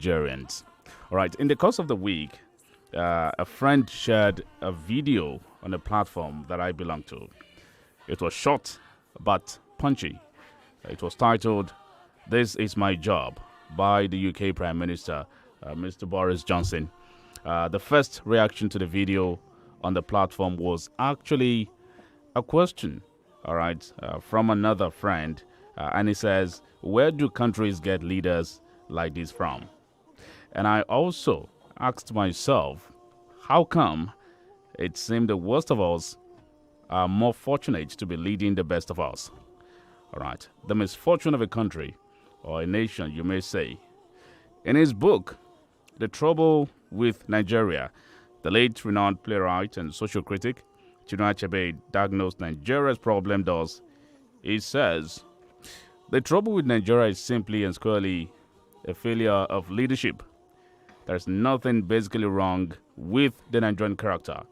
Nigerians. All right, in the course of the week, a friend shared a video on a platform that I belong to. It was short but punchy. It was titled, "This is My Job," by the UK Prime Minister, Mr. Boris Johnson. The first reaction to the video on the platform was actually a question, all right, from another friend. And he says, where do countries get leaders like this from? And I also asked myself, how come it seemed the worst of us are more fortunate to be leading the best of us? All right, the misfortune of a country or a nation, you may say. In his book, The Trouble with Nigeria, the late renowned playwright and social critic Chinua Achebe diagnosed Nigeria's problem thus. He says, the trouble with Nigeria is simply and squarely a failure of leadership. There's nothing basically wrong with the Nigerian character.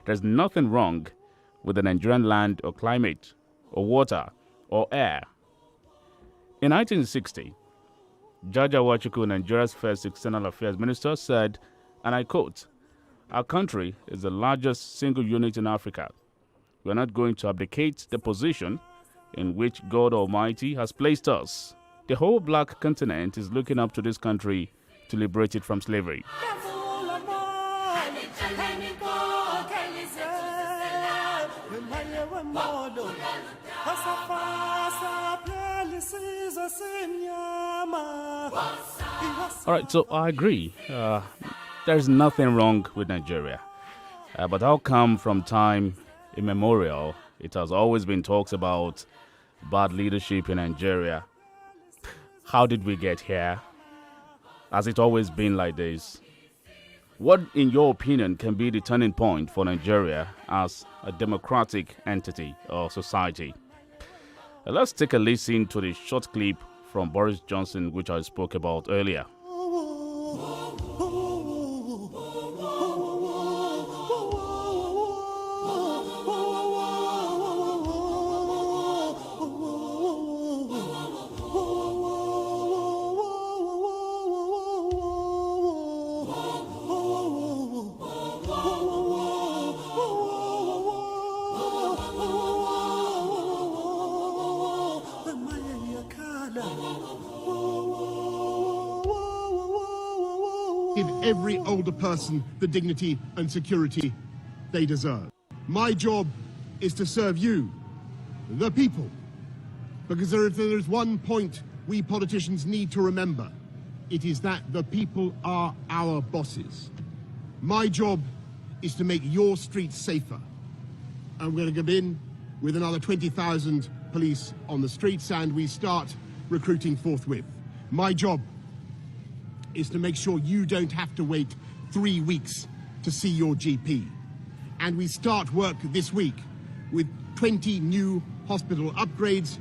There's nothing wrong with the Nigerian land or climate or water or air. In 1960, Jaja Wachuku, Nigeria's first external affairs minister, said, and I quote, "Our country is the largest single unit in Africa. We are not going to abdicate the position in which God Almighty has placed us. The whole black continent is looking up to this country to liberate it from slavery." All right, so I agree. There's nothing wrong with Nigeria. But how come from time immemorial, it has always been talks about bad leadership in Nigeria? How did we get here? Has it always been like this? What, in your opinion, can be the turning point for Nigeria as a democratic entity or society? Let's take a listen to the short clip from Boris Johnson, which I spoke about earlier. Give every older person the dignity and security they deserve. My job is to serve you, the people, because there is one point we politicians need to remember. It is that the people are our bosses. My job is to make your streets safer. And we're going to go in with another 20,000 police on the streets, and we start recruiting forthwith. My job is to make sure you don't have to wait 3 weeks to see your GP. And we start work this week with 20 new hospital upgrades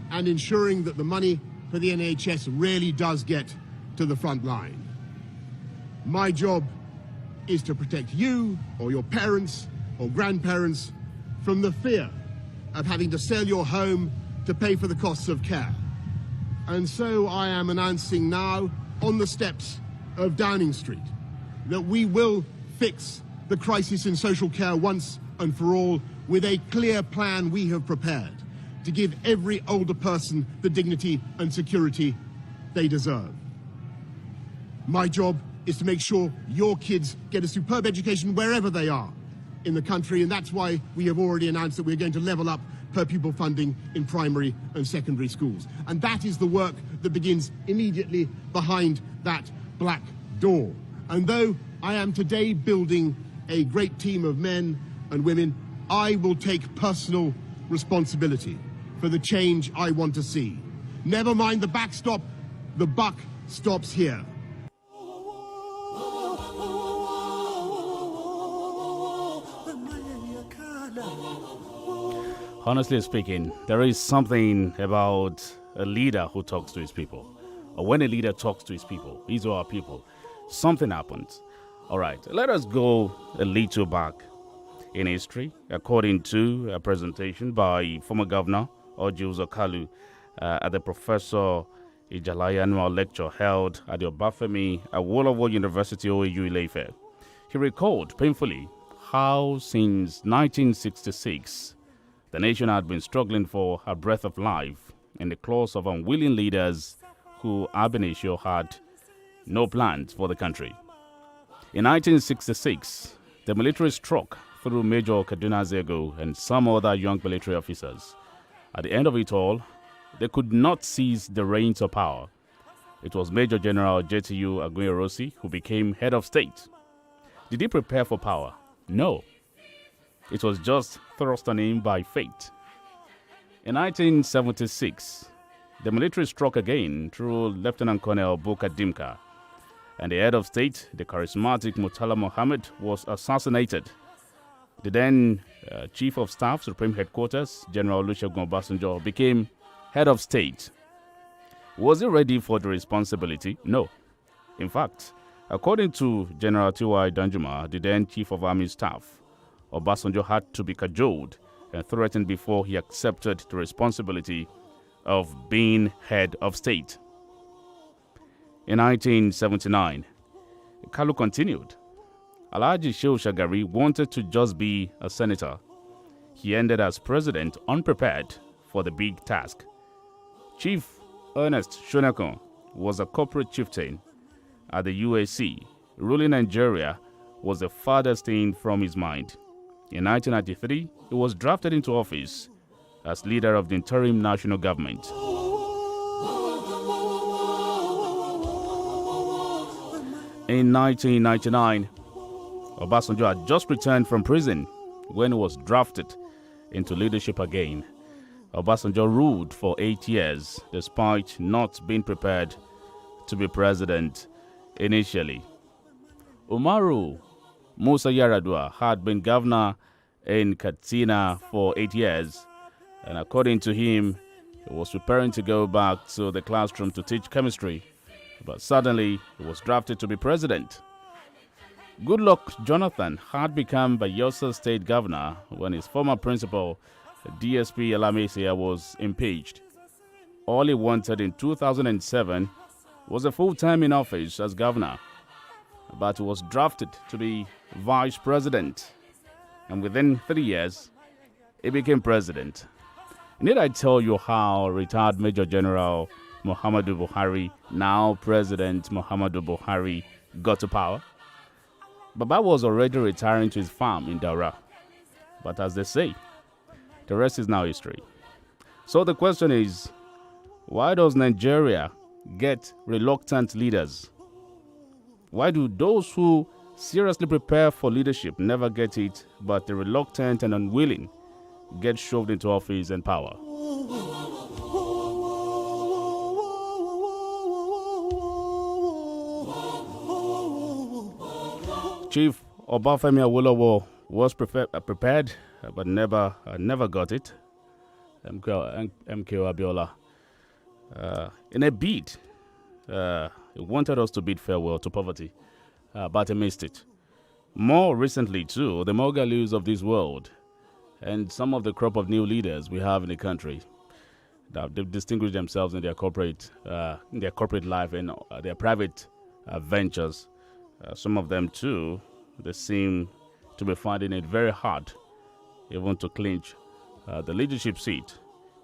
and ensuring that the money for the NHS really does get to the front line. My job is to protect you or your parents or grandparents from the fear of having to sell your home to pay for the costs of care. And so I am announcing now on the steps of Downing Street that we will fix the crisis in social care once and for all with a clear plan we have prepared to give every older person the dignity and security they deserve. My job is to make sure your kids get a superb education wherever they are in the country, and that's why we have already announced that we're going to level up per pupil funding in primary and secondary schools. And that is the work that begins immediately behind that black door. And though I am today building a great team of men and women, I will take personal responsibility for the change I want to see. Never mind the backstop, the buck stops here. Honestly speaking, there is something about a leader who talks to his people. Or when a leader talks to his people, these are our people, something happens. All right, let us go a little back in history, according to a presentation by former governor Orji Uzor Kalu at the Professor a July annual lecture held at the Obafemi Awolowo University OAU Ile-Ife. He recalled painfully how since 1966 the nation had been struggling for a breath of life in the claws of unwilling leaders who ab initio had no plans for the country. In 1966, the military struck through Major Kaduna Zego and some other young military officers. At the end of it all, they could not seize the reins of power. It was Major General JTU Aguiyi-Ironsi who became head of state. Did he prepare for power? No. It was just thrust on him by fate. In 1976, the military struck again through Lieutenant Colonel Bukar Dimka, and the head of state, the charismatic Murtala Mohammed, was assassinated. The then Chief of Staff, Supreme Headquarters, General Olusegun Obasanjo, became head of state. Was he ready for the responsibility? No. In fact, according to General T.Y. Danjuma, the then Chief of Army Staff, Obasanjo had to be cajoled and threatened before he accepted the responsibility of being head of state. In 1979, Kalu continued. Alhaji Shehu Shagari wanted to just be a senator. He ended as president unprepared for the big task. Chief Ernest Shonekan was a corporate chieftain at the UAC. Ruling Nigeria was the farthest thing from his mind. In 1993, he was drafted into office as leader of the interim national government. In 1999, Obasanjo had just returned from prison when he was drafted into leadership again. Obasanjo ruled for 8 years despite not being prepared to be president initially. Umaru Musa Yar'Adua had been governor in Katsina for 8 years, and according to him, he was preparing to go back to the classroom to teach chemistry, but suddenly he was drafted to be president. Goodluck Jonathan had become Bayelsa State Governor when his former principal, DSP Elamisia, was impeached. All he wanted in 2007 was a full term in office as governor, but he was drafted to be vice president, and within 3 years, he became president. Need I tell you how retired Major General Muhammadu Buhari, now President Muhammadu Buhari, got to power? Baba was already retiring to his farm in Daura. But as they say, the rest is now history. So the question is, why does Nigeria get reluctant leaders? Why do those who seriously prepare for leadership never get it, but the reluctant and unwilling get shoved into office and power? Chief Obafemi Awolowo was prepared, but never got it. MK Abiola, in a bid, he wanted us to bid farewell to poverty, but he missed it. More recently, too, the Mogalus of this world and some of the crop of new leaders we have in the country, they've distinguished themselves in their corporate life and their private ventures. Some of them, too, they seem to be finding it very hard even to clinch the leadership seat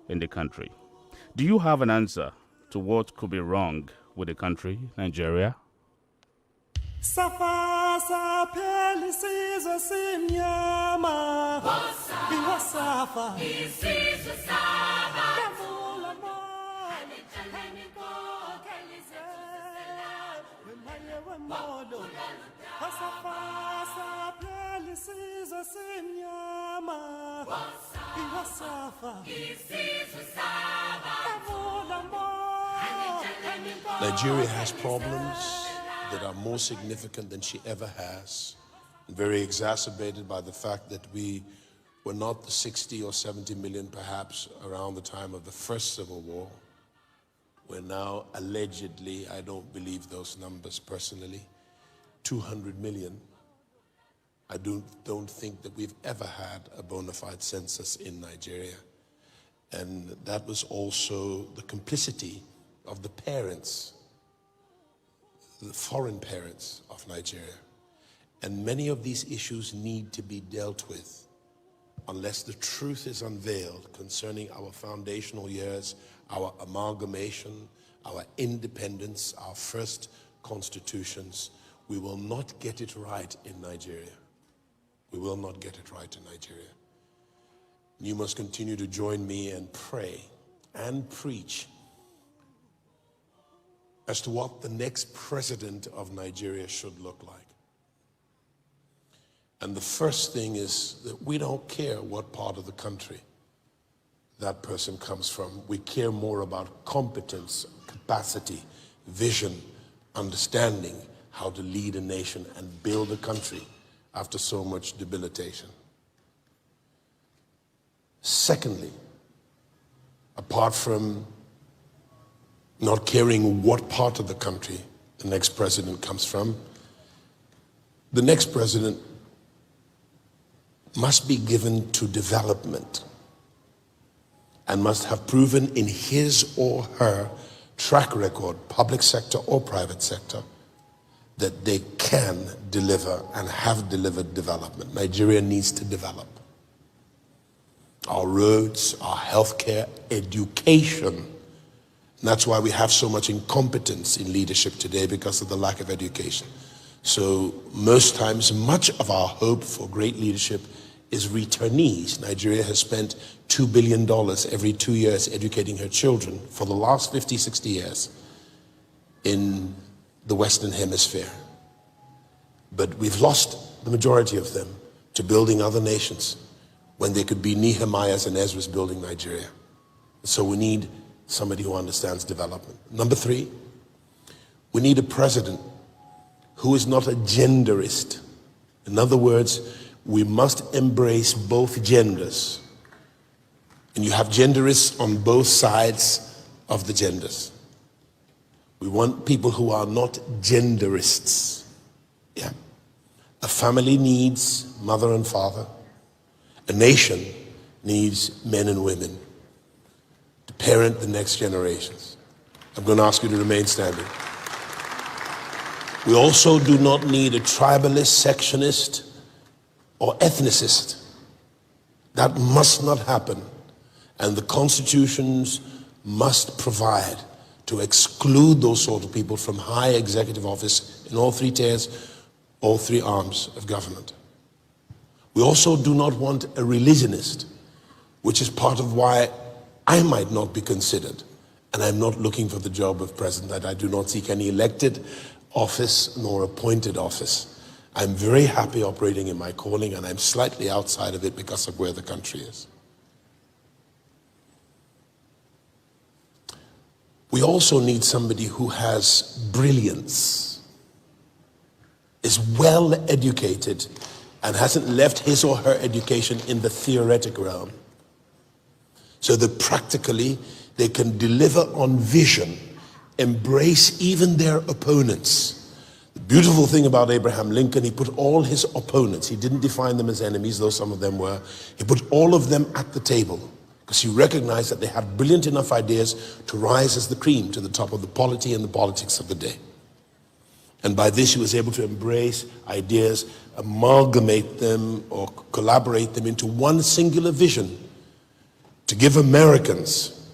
in the country. Do you have an answer to what could be wrong with the country, Nigeria? Nigeria has problems that are more significant than she ever has, and very exacerbated by the fact that we were not the 60 or 70 million perhaps around the time of the first Civil War. We're now allegedly, I don't believe those numbers personally, 200 million. I don't think that we've ever had a bona fide census in Nigeria. And that was also the complicity of the parents, the foreign parents of Nigeria. And many of these issues need to be dealt with unless the truth is unveiled concerning our foundational years, our amalgamation, our independence, our first constitutions. We will not get it right in Nigeria. We will not get it right in Nigeria. You must continue to join me and pray and preach as to what the next president of Nigeria should look like. And the first thing is that we don't care what part of the country that person comes from. We care more about competence, capacity, vision, understanding how to lead a nation and build a country after so much debilitation. Secondly, apart from not caring what part of the country the next president comes from, the next president must be given to development and must have proven in his or her track record, public sector or private sector, that they can deliver and have delivered development. Nigeria needs to develop. Our roads, our healthcare, education. And that's why we have so much incompetence in leadership today, because of the lack of education. So most times, much of our hope for great leadership is returnees. Nigeria has spent $2 billion every 2 years educating her children for the last 50, 60 years in the Western Hemisphere. But we've lost the majority of them to building other nations when they could be Nehemiahs and Ezras building Nigeria. So we need somebody who understands development. Number three, we need a president who is not a genderist. In other words, we must embrace both genders. And you have genderists on both sides of the genders. We want people who are not genderists. Yeah. A family needs mother and father. A nation needs men and women to parent the next generations. I'm going to ask you to remain standing. We also do not need a tribalist, sectionist, or ethnicist. That must not happen. And the constitutions must provide to exclude those sort of people from high executive office in all three tiers, all three arms of government. We also do not want a religionist, which is part of why I might not be considered. And I'm not looking for the job of president. I do not seek any elected office nor appointed office. I'm very happy operating in my calling, and I'm slightly outside of it because of where the country is. We also need somebody who has brilliance, is well educated, and hasn't left his or her education in the theoretic realm, so that practically they can deliver on vision, embrace even their opponents. The beautiful thing about Abraham Lincoln, he put all his opponents, he didn't define them as enemies, though some of them were, he put all of them at the table, because he recognized that they had brilliant enough ideas to rise as the cream to the top of the polity and the politics of the day. And by this he was able to embrace ideas, amalgamate them or collaborate them into one singular vision, to give Americans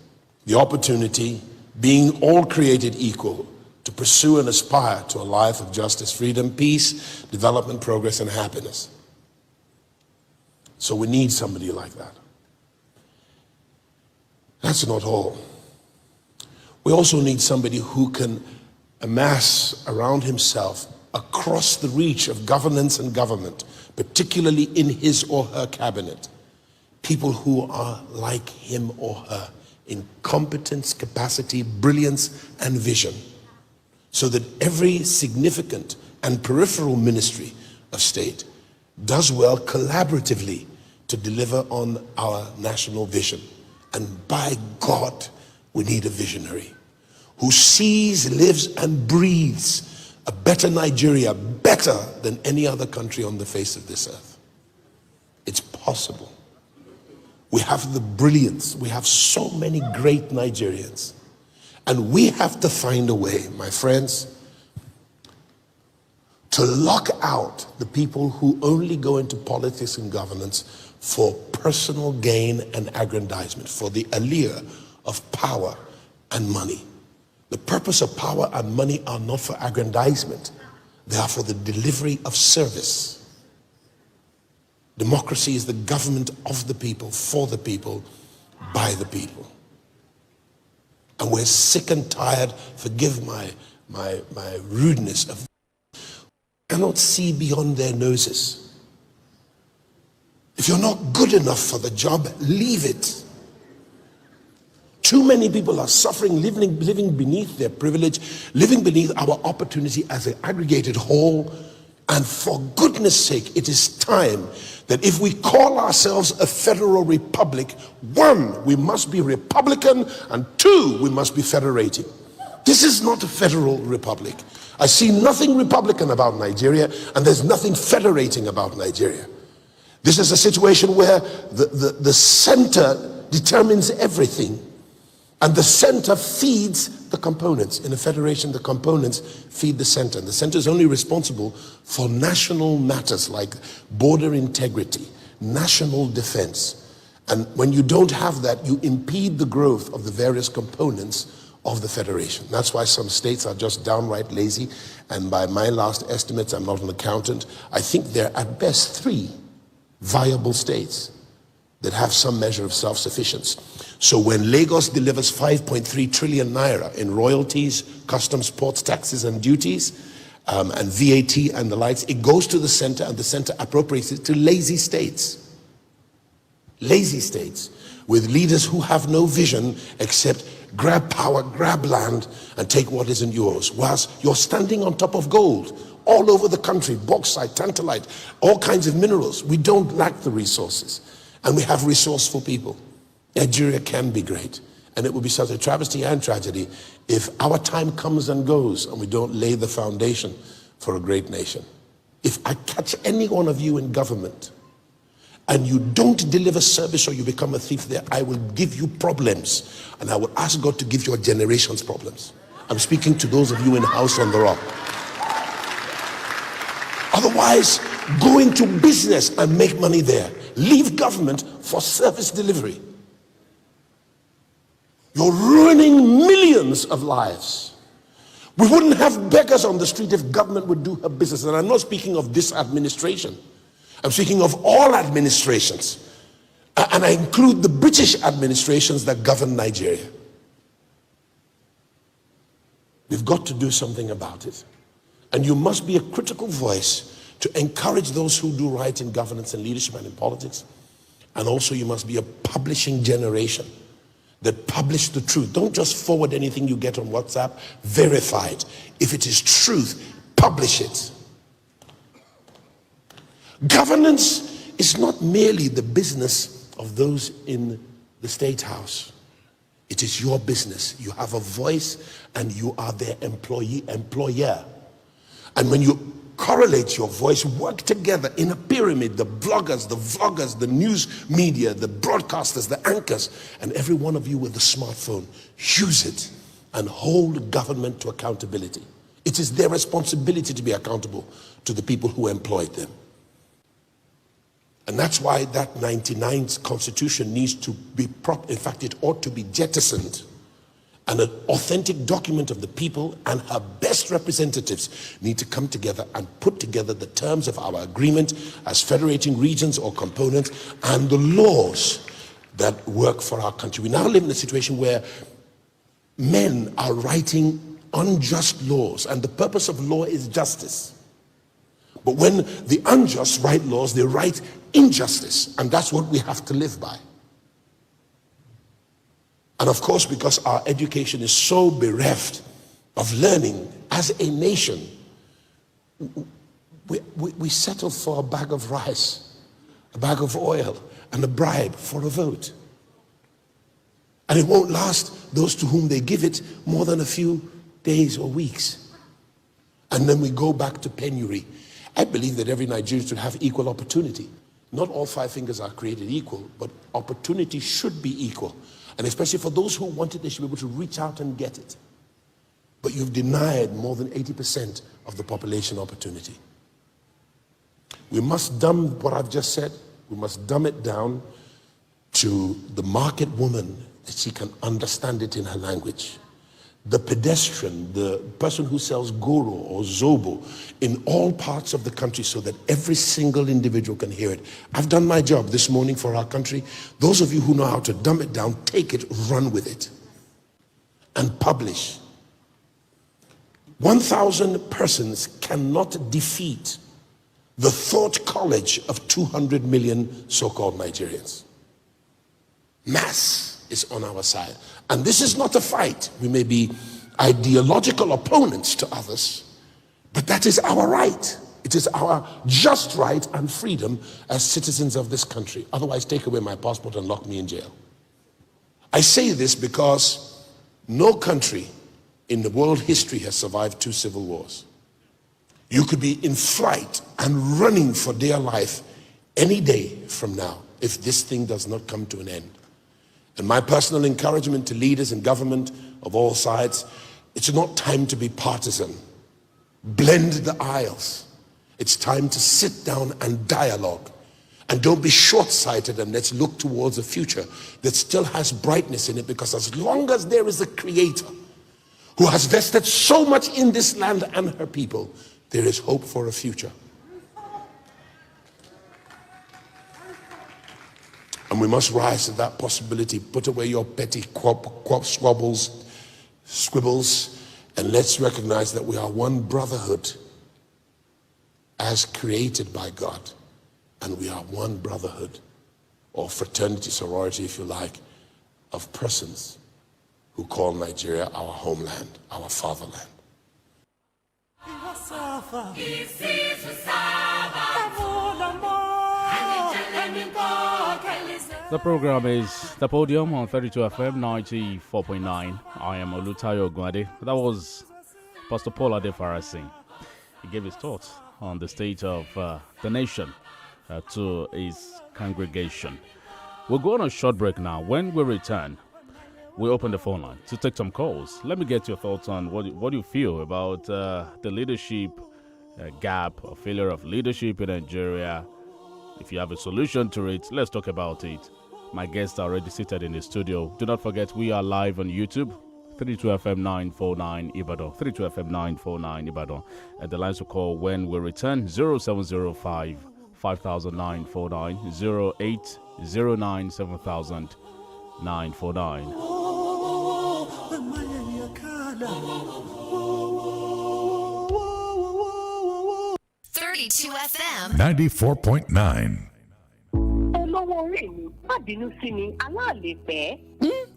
the opportunity, being all created equal, to pursue and aspire to a life of justice, freedom, peace, development, progress, and happiness. So we need somebody like that. That's not all. We also need somebody who can amass around himself, across the reach of governance and government, particularly in his or her cabinet, people who are like him or her in competence, capacity, brilliance, and vision, so that every significant and peripheral ministry of state does well collaboratively to deliver on our national vision. And by God, we need a visionary who sees, lives, and breathes a better Nigeria, better than any other country on the face of this earth. It's possible. We have the brilliance. We have so many great Nigerians. And we have to find a way, my friends, to lock out the people who only go into politics and governance for personal gain and aggrandizement, for the allure of power and money. The purpose of power and money are not for aggrandizement. They are for the delivery of service. Democracy is the government of the people, for the people, by the people. And we're sick and tired, forgive my rudeness, of cannot see beyond their noses. If you're not good enough for the job, leave it. Too many people are suffering, living beneath their privilege, living beneath our opportunity as an aggregated whole. And for goodness sake, it is time that if we call ourselves a federal republic, one, we must be Republican, and two, we must be federating. This is not a federal republic. I see nothing Republican about Nigeria, and there's nothing federating about Nigeria. This is a situation where the center determines everything, and the center feeds the components. In a federation, the components feed the center. And the center is only responsible for national matters like border integrity, national defense. And when you don't have that, you impede the growth of the various components of the federation. That's why some states are just downright lazy. And by my last estimates, I'm not an accountant, I think there are at best 3 viable states that have some measure of self-sufficiency. So when Lagos delivers 5.3 trillion naira in royalties, customs, ports, taxes and duties, and VAT and the likes, it goes to the center, and the center appropriates it to lazy states. Lazy states with leaders who have no vision except grab power, grab land, and take what isn't yours, whilst you're standing on top of gold all over the country, bauxite, tantalite, all kinds of minerals. We don't lack the resources, and we have resourceful people. Nigeria can be great, and it would be such a travesty and tragedy if our time comes and goes and we don't lay the foundation for a great nation. If I catch any one of you in government and you don't deliver service, or you become a thief there, I will give you problems, and I will ask God to give your generations problems. I'm speaking to those of you in House on the Rock. Otherwise, go into business and make money there. Leave government for service delivery. You're ruining millions of lives. We wouldn't have beggars on the street if government would do her business. And I'm not speaking of this administration. I'm speaking of all administrations. And I include the British administrations that govern Nigeria. We've got to do something about it. And you must be a critical voice to encourage those who do right in governance and leadership and in politics. And also you must be a publishing generation that publish the truth. Don't just forward anything you get on WhatsApp. Verify it. If it is truth, publish it. Governance is not merely the business of those in the State House. It is your business. You have a voice and you are their employer. And when you correlate your voice, work together in a pyramid, the bloggers, the vloggers, the news media, the broadcasters, the anchors, and every one of you with a smartphone, use it and hold government to accountability. It is their responsibility to be accountable to the people who employed them. And that's why that 99th constitution needs to be in fact, it ought to be jettisoned. And an authentic document of the people and her best representatives need to come together and put together the terms of our agreement as federating regions or components and the laws that work for our country. We now live in a situation where men are writing unjust laws, and the purpose of law is justice. But when the unjust write laws, they write injustice, and that's what we have to live by. And of course, because our education is so bereft of learning as a nation, we settle for a bag of rice, a bag of oil, and a bribe for a vote. And it won't last those to whom they give it more than a few days or weeks. And then we go back to penury. I believe that every Nigerian should have equal opportunity. Not all 5 fingers are created equal, but opportunity should be equal. And especially for those who want it, they should be able to reach out and get it. But you've denied more than 80% of the population opportunity. We must dumb what I've just said. We must dumb it down to the market woman that she can understand it in her language. The pedestrian, the person who sells goro or zobo in all parts of the country so that every single individual can hear it. I've done my job this morning for our country. Those of you who know how to dumb it down, take it, run with it, and publish. 1,000 persons cannot defeat the thought college of 200 million so-called Nigerians. Mass is on our side. And this is not a fight. We may be ideological opponents to others, but that is our right. It is our just right and freedom as citizens of this country. Otherwise, take away my passport and lock me in jail. I say this because no country in the world history has survived 2 civil wars. You could be in flight and running for dear life any day from now if this thing does not come to an end. And my personal encouragement to leaders in government of all sides, it's not time to be partisan. Blend the aisles. It's time to sit down and dialogue. And don't be short-sighted, and let's look towards a future that still has brightness in it, because as long as there is a creator who has vested so much in this land and her people, there is hope for a future. And we must rise to that possibility. Put away your petty squabbles, squibbles, and let's recognize that we are one brotherhood as created by God. And we are one brotherhood, or fraternity, sorority, if you like, of persons who call Nigeria our homeland, our fatherland. The program is The Podium on 32 FM 94.9. I am OLUTAYO, OGUNADE. That was Pastor Paul Adefarasi. He gave his thoughts on the state of the nation to his congregation. We'll go on a short break now. When we return, we open the phone line to take some calls. Let me get your thoughts on what you feel about the leadership gap or failure of leadership in Nigeria. If you have a solution to it, let's talk about it. My guests are already seated in the studio. Do not forget, we are live on YouTube. 32FM 949 Ibadan. 32FM 949 Ibadan. And the lines will call when we return. 0705 5949 0809 7949. 32 FM 94.9.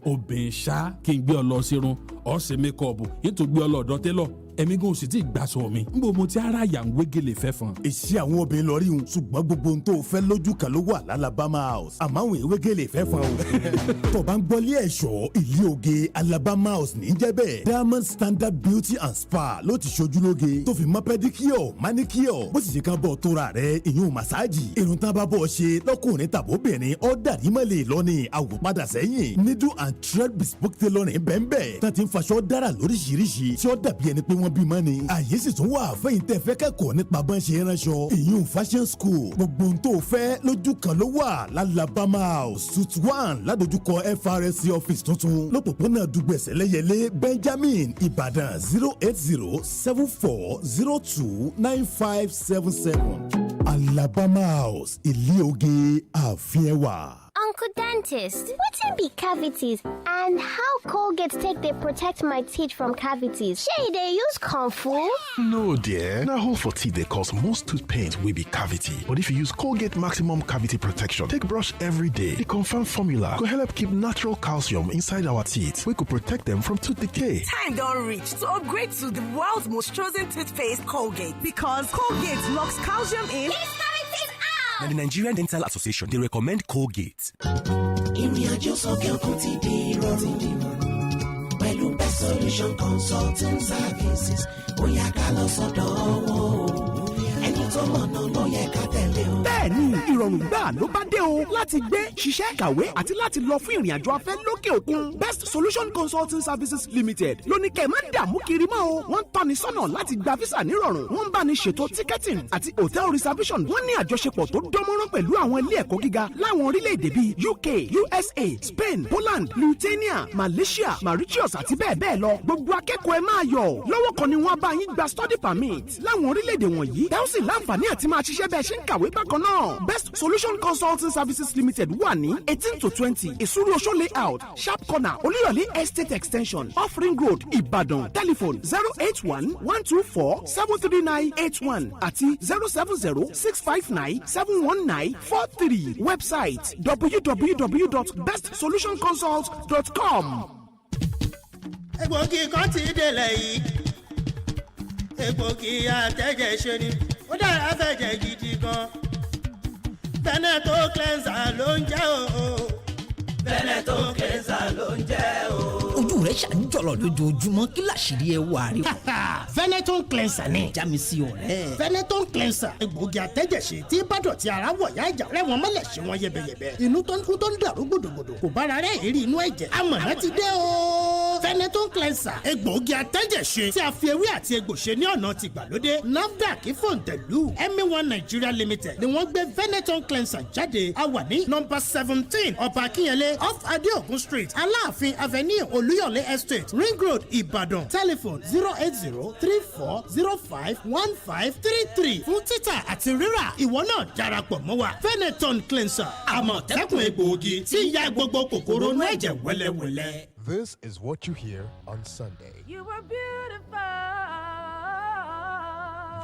obìnrin ṣá kí n gbé ọ lọ sírun ọ̀sẹ̀ mẹ́kọ̀ọ̀bù ètò gbé ọ lọ́dọ̀ tẹ́lọ̀ ẹ̀mí gan sì ti gbàsọ̀ mi n bò mo ti ara yà ń wégele fẹ́ fan. èsì àwọn obìnrin lọ rí un ṣùgbọ́n gbogbo ohun tó o fẹ́ lójú kan ló wà l'Alabama House àmọ́ àwọn ìwégele fẹ́ fan o. tó bá ń gbọ́lé ẹ̀ṣọ́ ilé oge Alabama House ní jẹ́ bẹ́ẹ̀ Diamond Standard Beauty and Spa ló ti ṣojú lóge tó fi mọ́ pẹ́díkíọ̀ máníkíọ̀ bó sì ṣe kan bọ̀ tóra rẹ̀ ìyún màsáàjì irun tá a bá bọ̀ ṣe lọ́kùnrin tàbóbìnrin ọ̀dàrí mọ́lẹ̀ lọ́ni àwòpadà sẹ́yìn needle and thread bespoke tailoring bẹ́ẹ̀ tá ti ń faṣọ dára lóríṣiríṣi tí ó dàbí ẹni pé wọ́n bímọ ni. àyè sì tún wà fẹ́yìn tẹ́ fẹ́ kẹ́kọ̀ọ́ nípa bọ́n ṣe ránṣọ ìyún fashion school gbogbo ohun tó fẹ́ lójú kan ló wà l'Alabama House suite 1 ládojúkọ FRSC office tuntun lọ́pọ̀pọ̀nà dùgbẹ̀sẹ̀ lẹ́yẹlé Benjamin Ìbàdàn 08074029577 Alabama House ilé oge ààfin ẹwà. Uncle Dentist, wetin be cavities and how Colgate take dey protect my teeth from cavities? Shey dey use Kung Fu? No dear, na hole for teeth dey cause most tooth pains wey be cavity. But if you use Colgate Maximum Cavity Protection take brush every day, the confirmed formula go help keep natural calcium inside our teeth wey go protect them from tooth decay. Time don reach to upgrade to the world's most chosen toothpaste, Colgate, because Colgate locks calcium in. Now, the Nigerian Dental Association, they recommend Colgate. Pẹ̀lú Best Solution Consulting Services, bóyá ká lọ sọ́dọ̀ wọn. Ẹni tó mọ̀nà ló yẹ ká tẹ̀lé o. Bẹ́ẹ̀ni, ìrọ̀rùn gbà ló bá dé o láti gbé ṣiṣẹ́ kàwé àti láti lọ fún ìrìnàjò afẹ́ lókè òkun. Best Solution Consulting Services Limited ló ní kẹ́ ẹ má dààmú kiri mọ́ o. Wọ́n ń tọ́ni sọ́nà láti gba físà nírọ̀rùn. Wọ́n ń bá ní ṣètò ticketing àti hotel reservation. Wọ́n ní àjọṣepọ̀ tó dánmọ́rán pẹ̀lú àwọn ilé ẹ̀kọ́ gíga láwọn orílẹ̀-èdè bíi UK, USA, Spain, Poland, Lithuania, Malaysia, Mauritius àti bẹ́ẹ̀ bẹ́ẹ̀ lọ. Gbogbo akẹ́kọ̀ọ́ ẹ máa yọ̀. Lọ́wọ́ kan ni wọ́n bá yín gba study permit láwọn orílẹ̀-èdè wọ̀nyí. Ẹ ó sì láǹfààní àti máa ṣiṣẹ́ bẹ́ẹ̀ ṣe ń kàwé bákan náà. Best Solution Consulting Services Limited wà ní 18 to 20 Ìsúrú Oṣó layout, Sharp Corner, Olúyọ̀lé Estate Extension, Off Ring Road, Ìbàdàn. Telephone 081-124-73981 àti 070-659-71943. Website www.bestsolutionconsult.com. Egbògi kan ti délẹ̀ yìí, egbògi àtẹ̀jẹ̀ ṣe ni, ó dára fẹ̀jẹ̀ gidi gan. Veneto cleanser ló ń jẹ́ o. Veneto cleanser ló ń jẹ́ o. Ojú rẹ̀ ṣàǹjọ̀lọ̀ lójoojúmọ́ kí làṣírí ẹ wà rí. Veneto cleanser ni. Já mi sí ọ̀rẹ́. Veneto cleanser egbògi àtẹ̀jẹ̀ṣe tí bádọ̀tí ara wọ̀ yá ìjà rẹ̀ wọ́n mọ́lẹ̀ ṣe wọ́n yẹbẹyẹbẹ. Inú tó ń kú tó ń dàrú gbòdògbòdò kò bára rẹ̀ èrí inú ẹ̀jẹ̀. Amọ̀nà ti dé o. Veneto cleanser egbògi àtẹ̀jẹ̀ṣe tí a fi ewé àti egbò ṣe ní ọ̀nà ti gbàlódé. NAFDAC Fòǹtẹ̀lù MA1 Nigeria Limited ni wọ́n gbé Veneto cleanser jáde. A wà ní nọ́mbà 17 Ọba Akínyẹlé off Adeogun Street, Aláàfin Avenue, Olúyọ̀lé Estate, Ring Road, Ìbàdàn. Telephone 08034051533. Fún títà àti rírà, ìwọ náà darapọ̀ mọ́ wa. Veneton cleanser, àmọ̀tẹ́kùn egbòogi tí ń ya gbogbo kòkòrò inú ẹ̀jẹ̀ wẹ́lẹ́wẹ́lẹ́. This is what you hear on Sunday. You were beautiful.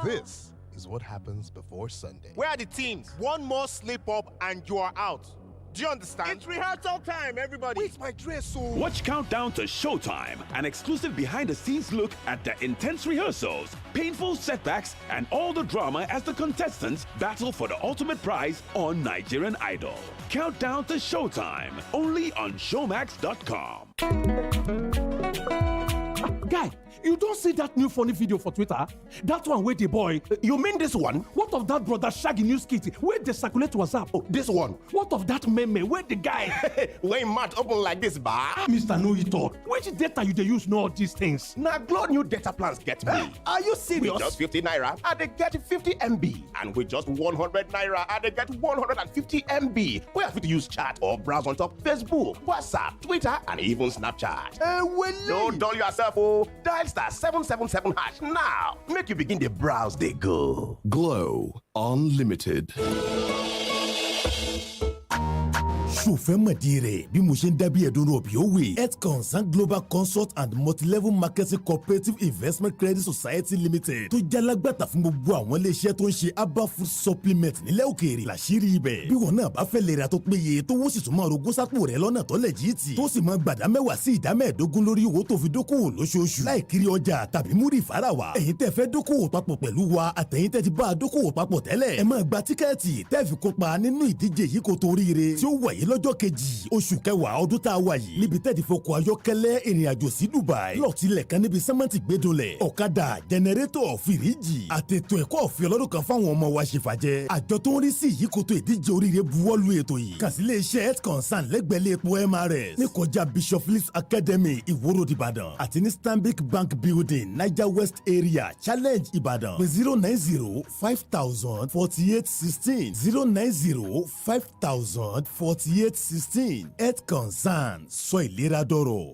This is what happens before Sunday. Where are the teams? One more slip up and you are out. Do you understand? It's rehearsal time, everybody. Where's my dress? So watch Countdown to Showtime, an exclusive behind-the-scenes look at the intense rehearsals, painful setbacks, and all the drama as the contestants battle for the ultimate prize on Nigerian Idol. Countdown to Showtime, only on Showmax.com. Guy, you don't see that new funny video for Twitter? That one with the boy. You mean this one? What of that brother Shaggy News Kitty? Where they circulate WhatsApp? Oh, this one. What of that meme? Where the guy? When mouth open like this, ba? Mr. Know It All. Which data you they use know all these things? Now, Glow new data plans get me. Are you serious? With just 50 naira, and they get 50 MB. And with just 100 naira, and they get 150 MB. We have to use chat or browse on top Facebook, WhatsApp, Twitter, and even Snapchat. Don't dull yourself, oh. Dial *777# now. Make you begin the browse, they go. Glow Unlimited. ṣòfẹ́ mọ̀dí rẹ̀ bí mo ṣe ń dábìí ẹ̀dùn rọ̀bì ó wè. Health Concern Global Consult and Multilevel Marketing Cooperative Investment Credit Society Limited tó jalagbàtà fún gbogbo àwọn iléeṣẹ́ tó ń ṣe herbal food supplement nílẹ̀ òkèèrè làṣírí ibẹ̀. bí wọn náà bá fẹ́ lè ra tó péye tó wọ́n sì tún máa rogún sápò rẹ̀ lọ́nà tó lẹ́jìtì tó sì máa gbàdá 10% sí 15% lórí owó tó fi dókòwò lóṣooṣù láì kiri ọjà tàbí múrì fara wa. ẹ̀yin tẹ́ fẹ́ dókòwò papọ̀ pẹ̀lú wa àtẹ̀yin tẹ́ ti bá a dókòwò papọ̀ tẹ́lẹ̀ ẹ máa gba tíkẹ́ẹ̀tì tẹ́ fi kópa nínú ìdíje yìí kó tó ríire tí ó wáyé lọ́jọ́ kejì oṣù kẹwàá ọdún tá a wà yìí níbi tẹ́ẹ̀dì fọkọ̀ ayọ́kẹ́lẹ́ ìrìnàjò sí Dubai lọ́ọ̀tìlẹ̀ kan níbi sẹ́mẹ́ntì gbẹdọ̀lẹ̀ ọ̀kadà jẹnẹrétọ̀ fìríjì àtètò ẹ̀kọ́ ọ̀fẹ́ ọlọ́dún kan fáwọn ọmọ wa ṣèfàjẹ́ àjọ tó ń rí sí ìyíkoto ìdíje oríire buwọ́lu ètò yìí kàsílẹ̀ iṣẹ́ Health Concern lẹ́gbẹ̀lẹ́ epo MRS ní kọjá Bishop Phillips Academy Ìwó Road Ìbàdàn àti ní Stanbic Bank Building Niger West Area Challenge Ìbàdàn pé 090-5000-4816 090-5000-4816 Health Concern sọ ìlera dọ̀rọ̀.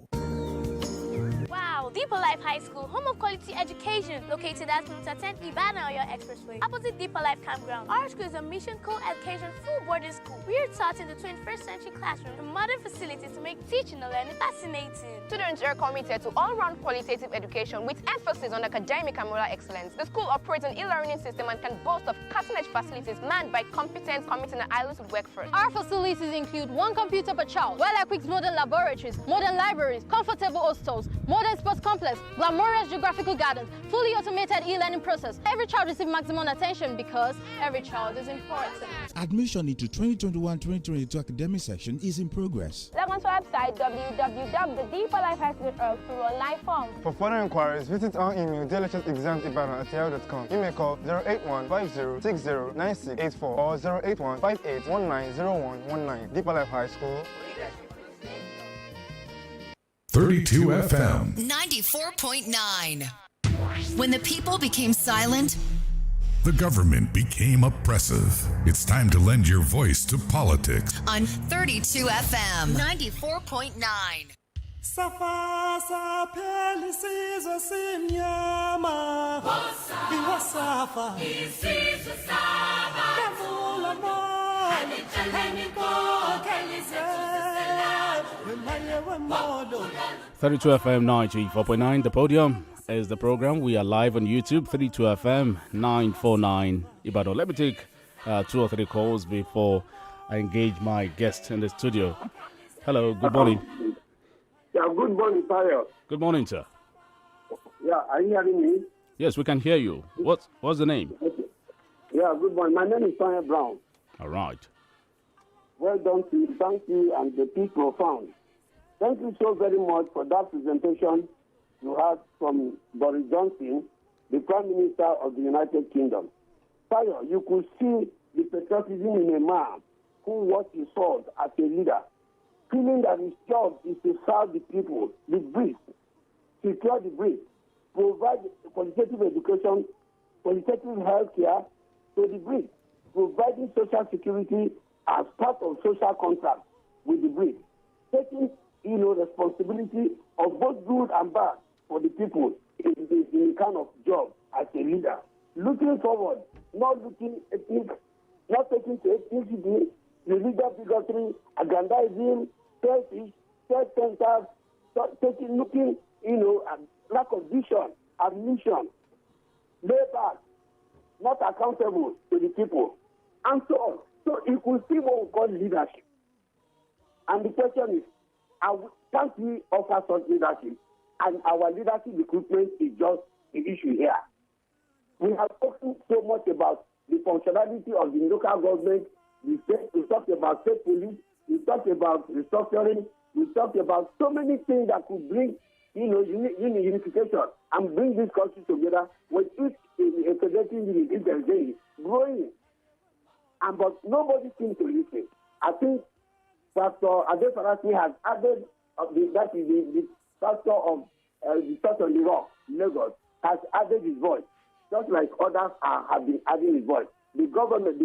Wow, Deeper Life High School, home of quality education, located at Kilometer 10 Ibadan Oyo Expressway, opposite Deeper Life Campground. Our school is a mission co-education full boarding school. We are taught in the 21st century classroom with modern facilities to make teaching and learning fascinating. Students are committed to all-round qualitative education with emphasis on academic and moral excellence. The school operates an e-learning system and can boast of cutting-edge facilities manned by competent and islands workforce. Our facilities include 1 computer per child, well-equipped modern laboratories, modern libraries, comfortable hostels, modern sports complex, glamorous geographical gardens, fully automated e-learning process. Every child receives maximum attention because every child is important. Admission into 2021-2022 academic session is in progress. Log on to our website www.deeperlifehigh.org for online form. For further inquiries, visit our email delicious@yahoo.com. You may call 081-5060-9684 or 081-5819-0119. Deeper Life High School. 32 FM 94.9. When the people became silent, the government became oppressive. It's time to lend your voice to politics. On 32 FM 94.9. Safa pelisizo simnyama iwasafa isizwe saba kavula mo anichaniko kalize wemaye wemodo 32 FM 94.9. The Podium is the program. We are live on YouTube, 32 FM 949 Ibadan. Let me take 2 or 3 calls before I engage my guest in the studio. Hello, good morning. Yeah, good morning, Tayo. Good morning, sir. Yeah, are you hearing me? Yes, we can hear you. What's the name? Yeah, good morning. My name is Tanya Brown. All right. Well done to you. Thank you and the people found. Thank you so very much for that presentation you had from Boris Johnson, the Prime Minister of the United Kingdom. Tayo, you could see the patriotism in a man who was his sword as a leader, feeling that his job is to serve the people, the breed, secure the breed, provide qualitative education, qualitative health care to the breed, providing social security as part of social contract with the breed, taking responsibility of both good and bad for the people in the kind of job as a leader. Looking forward, not looking ethnic, not taking to ethnicity, religious bigotry, aggrandizing, selfish, self-centered, looking, at lack of vision, ambition, lay back, not accountable to the people, and so on. So you could see what we call leadership. And the question is, can't we offer such leadership? And our leadership recruitment is just the issue here. We have spoken so much about the functionality of the local government. We talked about state police. We talked about restructuring. We talked about so many things that could bring, unification and bring this country together with each integrating unit is growing. But nobody seems to listen. I think Pastor Adefarasi has added, that is the pastor of the Church on the Rock, Lagos, has added his voice, just like others have been adding his voice. The governors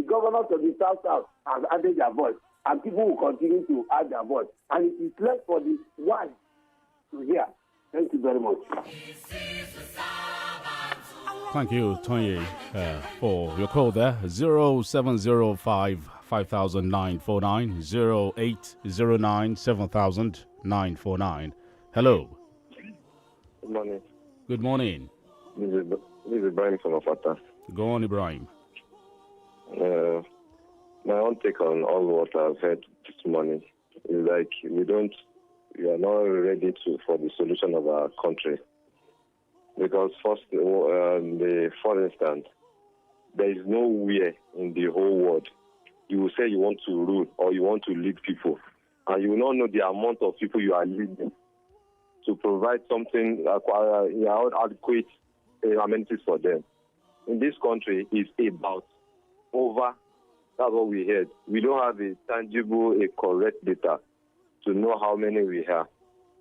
of the South have added their voice, and people will continue to add their voice. And it is left for the wise to hear. Thank you very much. Thank you, Tony, for your call there. 0705 5949 0809 7949. Hello. Good morning. Good morning. This is Ibrahim from Afata. Go on, Ibrahim. My own take on all what I've heard this morning is like we are not ready for the solution of our country. Because for instance, there is nowhere in the whole world you will say you want to rule or you want to lead people, and you will not know the amount of people you are leading to provide something adequate amenities for them. In this country, it's about over. That's what we heard. We don't have a tangible, correct data to know how many we have.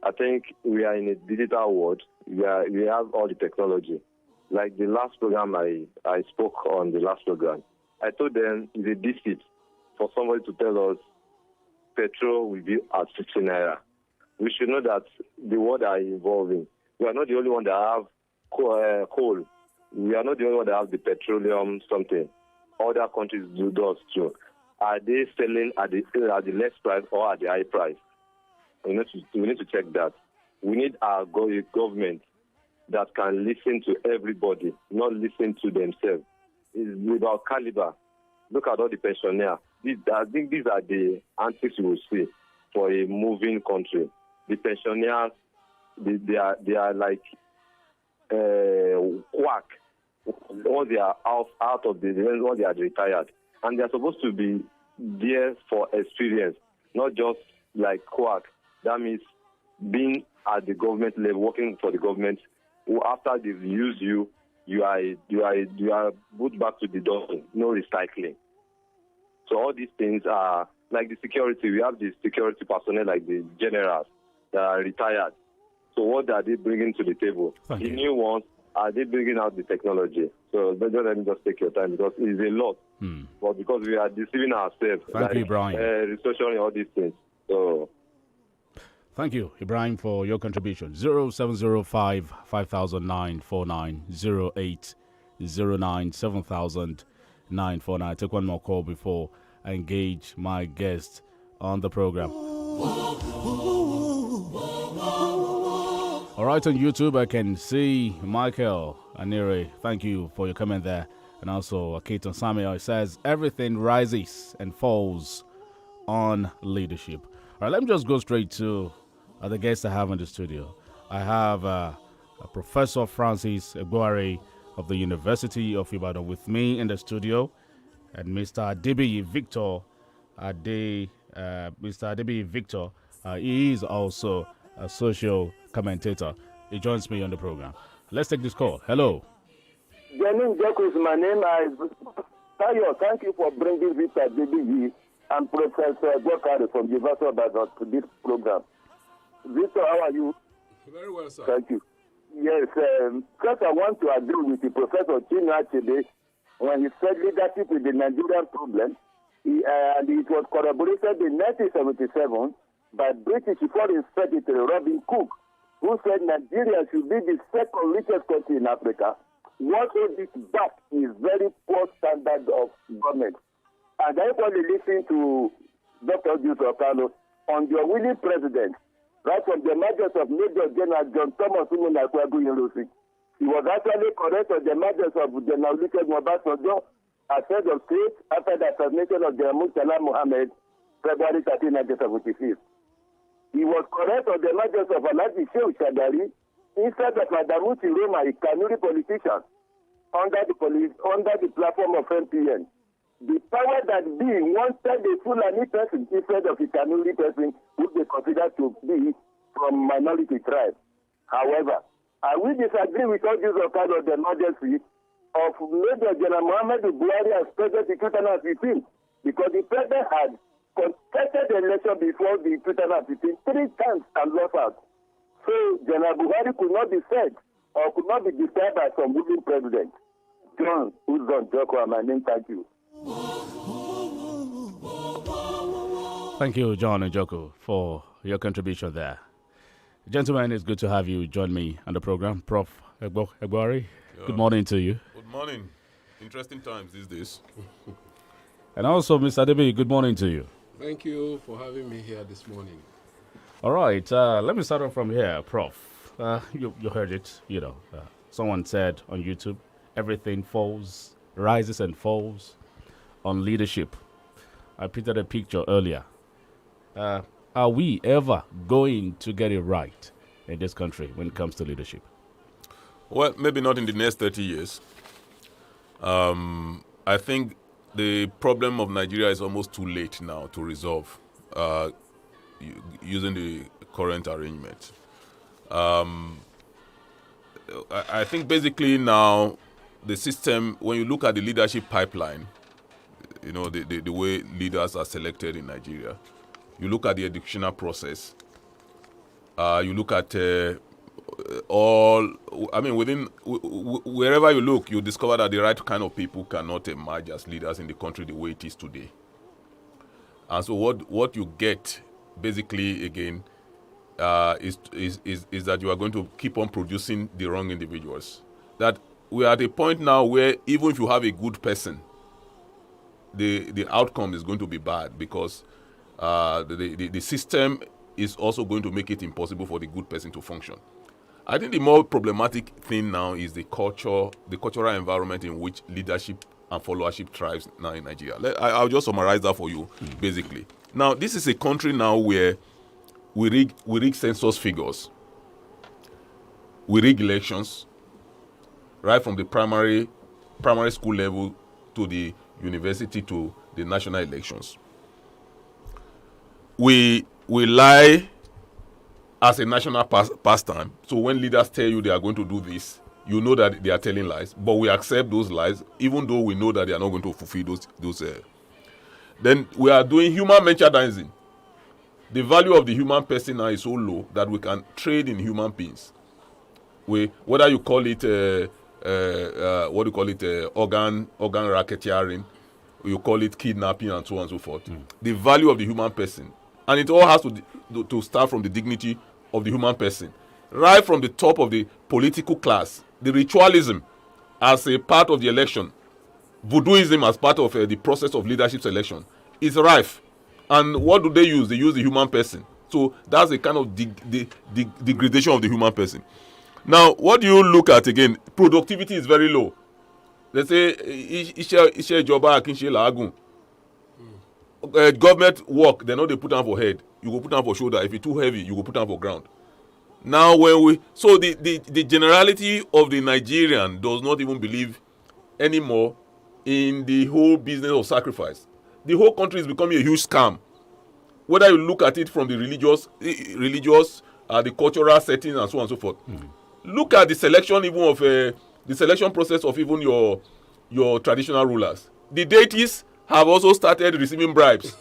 I think we are in a digital world. We have all the technology. Like the last program I spoke on the last program, I told them it's a deceit for somebody to tell us petrol will be at 60 naira. We should know that the world are evolving. We are not the only one that have coal. We are not the only one that have the petroleum something. Other countries do those too. Are they selling at the less price or at the high price? We need to check that. We need our government that can listen to everybody, not listen to themselves. It's about caliber. Look at all the pensioners. I think these are the antics you will see for a moving country. The pensioners they are like quack. All they are out of the when they are retired, and they are supposed to be there for experience, not just like quack. That means being at the government level, working for the government. After they've used you, you are put back to the dustbin. No recycling. So all these things are like the security. We have the security personnel like the generals that are retired. So what are they bringing to the table? The new ones, are they bringing out the technology? So don't let me just take your time because it's a lot. But because we are deceiving ourselves. Thank you, Ibrahim. Researching all these things. So. Thank you, Ibrahim, for your contribution. 0705 500949 0809 700949. Take one more call before I engage my guest on the program. All right, on YouTube, I can see Michael Anire. Thank you for your comment there. And also, Keaton Samuel says, everything rises and falls on leadership. All right, let me just go straight to the guests I have in the studio. I have Professor Francis Egbuare of the University of Ibadan with me in the studio, and Mr. Adebiyi Victor. Mr. Adebiyi Victor, he is also a social commentator. He joins me on the program. Let's take this call. Hello. Jamin Joko is my name. Tayo, thank you for bringing Victor Adebiyi and Professor Egbuare from the University of Ibadan to this program. Victor, how are you? Very well, sir. Thank you. Yes, first I want to agree with the Professor Chinua Achebe when he said leadership is the Nigerian problem. And it was corroborated in 1977 by British Foreign Secretary Robin Cook, who said Nigeria should be the second richest country in Africa. What holds it back is very poor standard of government. And I want to listen to Dr. Joseph Carlos on the willing president. Right from the emergence of Major General John Thomas Umunakwagu University. He was actually correct on the emergence of General Lucas Mobasojo as head of state after the assassination of General Murtala Mohammed, February 13, 1976. He was correct on the emergence of Alhaji Shehu Shagari instead of Adamuti Roma, a Kanuri politician, under the platform of MPN. The power that be wanted a Fulani person instead of a Kanuri person who they consider to be from minority tribes. However, I will disagree with all these account of the emergency of Major General Muhammadu Buhari as president in 2015 because the president had contested the election before the 2015 3 times and lost out. So General Buhari could not be said or could not be described as some ruling president. John Uzon Joko, my name, thank you. Thank you, John Njoku, for your contribution there. Gentlemen, it's good to have you join me on the program. Prof. Egbuare, good morning to you. Good morning. Interesting times these days. And also, Mr. Adebiyi, good morning to you. Thank you for having me here this morning. All right, let me start off from here, Prof. You heard it, someone said on YouTube, everything rises and falls on leadership. I printed a picture earlier. Are we ever going to get it right in this country when it comes to leadership? Well, maybe not in the next 30 years. I think the problem of Nigeria is almost too late now to resolve using the current arrangement. I think basically now the system, when you look at the leadership pipeline, the way leaders are selected in Nigeria, you look at the educational process, you look at wherever you look, you discover that the right kind of people cannot emerge as leaders in the country the way it is today. And so what you get basically again is that you are going to keep on producing the wrong individuals. That we are at a point now where even if you have a good person, the outcome is going to be bad because the system is also going to make it impossible for the good person to function. I think the more problematic thing now is the cultural environment in which leadership and followership thrives now in Nigeria. I'll just summarize that for you, basically. Now, this is a country now where we rig census figures we rig elections, right from the primary school level to the university to the national elections. We lie as a national pastime. So when leaders tell you they are going to do this, you know that they are telling lies. But we accept those lies, even though we know that they are not going to fulfill those. Then we are doing human merchandising. The value of the human person now is so low that we can trade in human beings. Whether you call it organ racketeering, you call it kidnapping, and so on and so forth. The value of the human person, and it all has to start from the dignity of the human person, right from the top of the political class. The ritualism as a part of the election, voodooism as part of the process of leadership selection is rife. And what do they use? They use the human person. So that's a kind of degradation of the human person. Now, what do you look at again? Productivity is very low. Let's say iṣẹ́ ìjọba kì í ṣe làágùn. Government work, they know they put down for head. You go put down for shoulder. If it's too heavy, you go put down for ground. Now, the generality of the Nigerian does not even believe anymore in the whole business of sacrifice. The whole country is becoming a huge scam. Whether you look at it from the religious, the cultural settings, and so on and so forth. Look at the selection even of the selection process of even your traditional rulers. The deities have also started receiving bribes.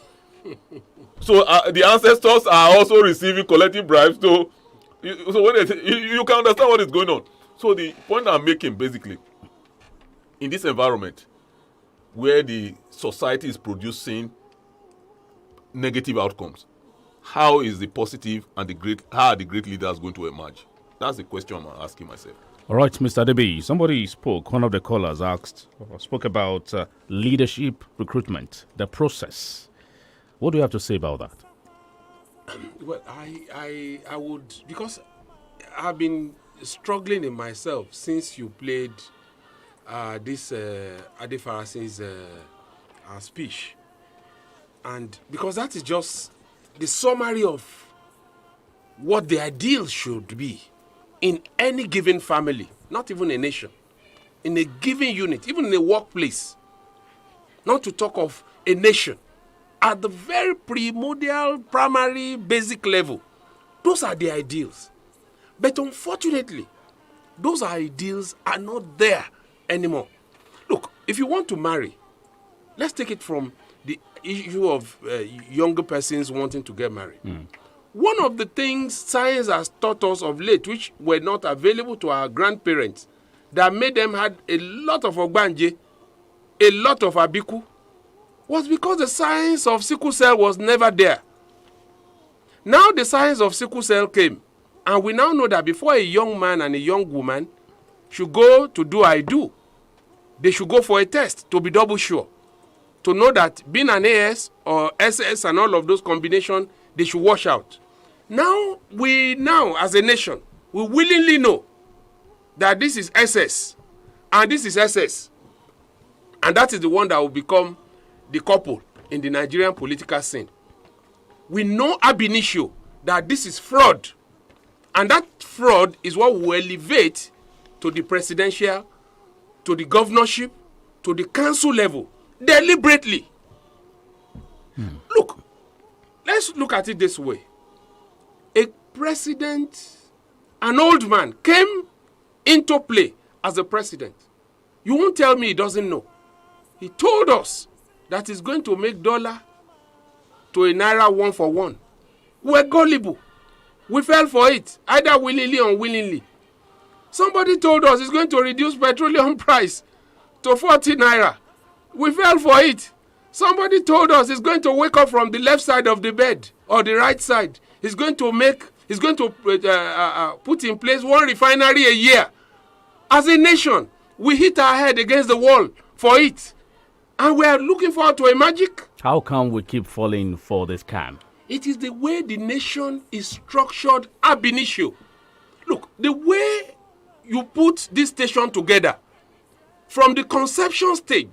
So the ancestors are also receiving collective bribes. So when you can understand what is going on. So the point I'm making basically, in this environment where the society is producing negative outcomes, how is the positive and how are the great leaders going to emerge? That's the question I'm asking myself. All right, Mr. Debi, somebody spoke, one of the callers spoke about leadership recruitment, the process. What do you have to say about that? Well, I would, because I've been struggling in myself since you played this Ade Farasin's speech. And because that is just the summary of what the ideal should be in any given family, not even a nation, in a given unit, even in a workplace, not to talk of a nation. At the very primordial, primary, basic level, those are the ideals. But unfortunately, those ideals are not there anymore. Look, if you want to marry, let's take it from the issue of younger persons wanting to get married. One of the things science has taught us of late, which were not available to our grandparents, that made them had a lot of ogbanje, a lot of abiku, was because the science of sickle cell was never there. Now the science of sickle cell came, and we now know that before a young man and a young woman should go to do I do, they should go for a test to be double sure, to know that being an AS or SS and all of those combinations, they should wash out. Now, as a nation, we willingly know that this is SS and this is SS. And that is the one that will become the couple in the Nigerian political scene. We know ab initio that this is fraud. And that fraud is what will elevate to the presidential, to the governorship, to the council level, deliberately. Look, let's look at it this way. A president, an old man, came into play as a president. You won't tell me he doesn't know. He told us that he's going to make dollar to a naira 1 for 1. We're gullible. We fell for it, either willingly or unwillingly. Somebody told us he's going to reduce petroleum price to 40 naira. We fell for it. Somebody told us he's going to wake up from the left side of the bed or the right side. He's going to put in place 1 refinery a year. As a nation, we hit our head against the wall for it. And we are looking forward to a magic. How come we keep falling for this scam? It is the way the nation is structured ab initio. Look, the way you put this station together, from the conception stage,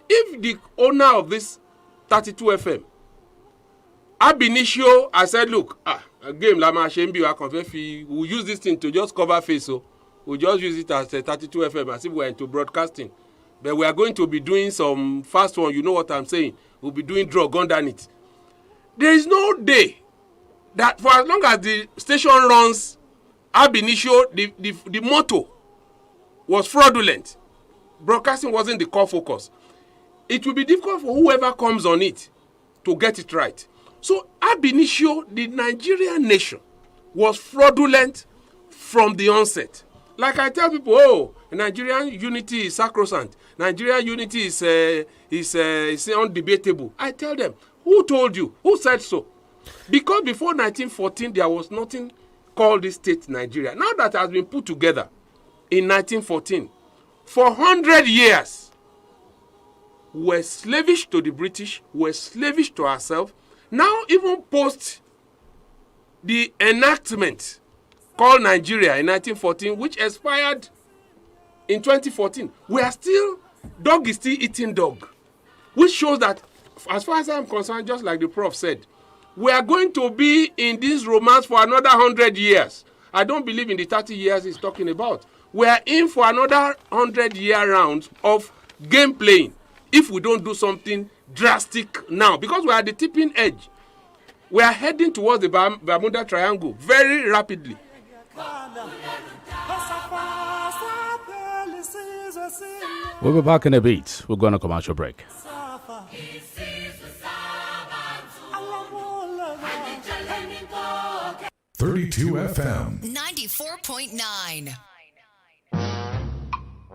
if the owner of this 32 FM, ab initio, I said, look, game la ma ṣe ń bí wa kàn fẹ́ fi we use this thing to just cover face o we just use it as 32 FM as if we are into broadcasting but we are going to be doing some fast one, you know what I'm saying, we'll be doing drug underneath. There is no day that for as long as the station runs ab initio, the motto was fraudulent, broadcasting wasn't the core focus, it will be difficult for whoever comes on it to get it right. So ab initio, the Nigerian nation was fraudulent from the onset. Like I tell people, oh, Nigerian unity is sacrosanct. Nigerian unity is undebatable. I tell them, who told you? Who said so? Because before 1914, there was nothing called this state Nigeria. Now that has been put together in 1914, for 100 years, we were slavish to the British, we were slavish to ourselves. Now, even post the enactment called Nigeria in 1914, which expired in 2014, we are still, dog is still eating dog, which shows that, as far as I'm concerned, just like the prof said, we are going to be in this romance for another 100 years. I don't believe in the 30 years he's talking about. We are in for another 100-year round of game playing if we don't do something drastic now, because we are at the tipping edge. We are heading towards the Bermuda Triangle very rapidly. We'll be back in a bit. We're going to commercial break. FM 94.9.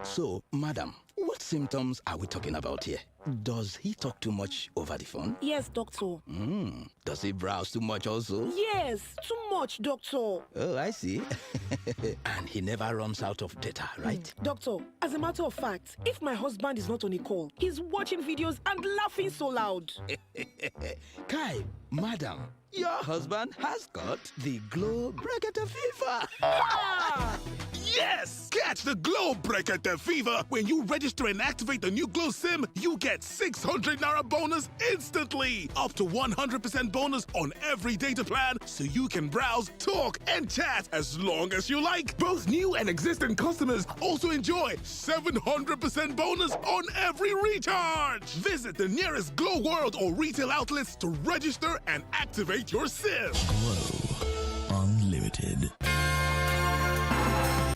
So, madam, what symptoms are we talking about here? Does he talk too much over the phone? Yes, doctor. Does he browse too much also? Yes, too much, doctor. Oh, I see. And he never runs out of data, right? Doctor, as a matter of fact, if my husband is not on a call, he's watching videos and laughing so loud. Kai, madam, your husband has got the Glow Breaker fever. Yes! Catch the Glow Breaker fever when you register and activate the new Glow SIM. You get 600 Naira bonus instantly. Up to 100% bonus on every data plan, so you can browse, talk, and chat as long as you like. Both new and existing customers also enjoy 700% bonus on every recharge. Visit the nearest Glow World or retail outlets to register and activate your SIM. Glow Unlimited.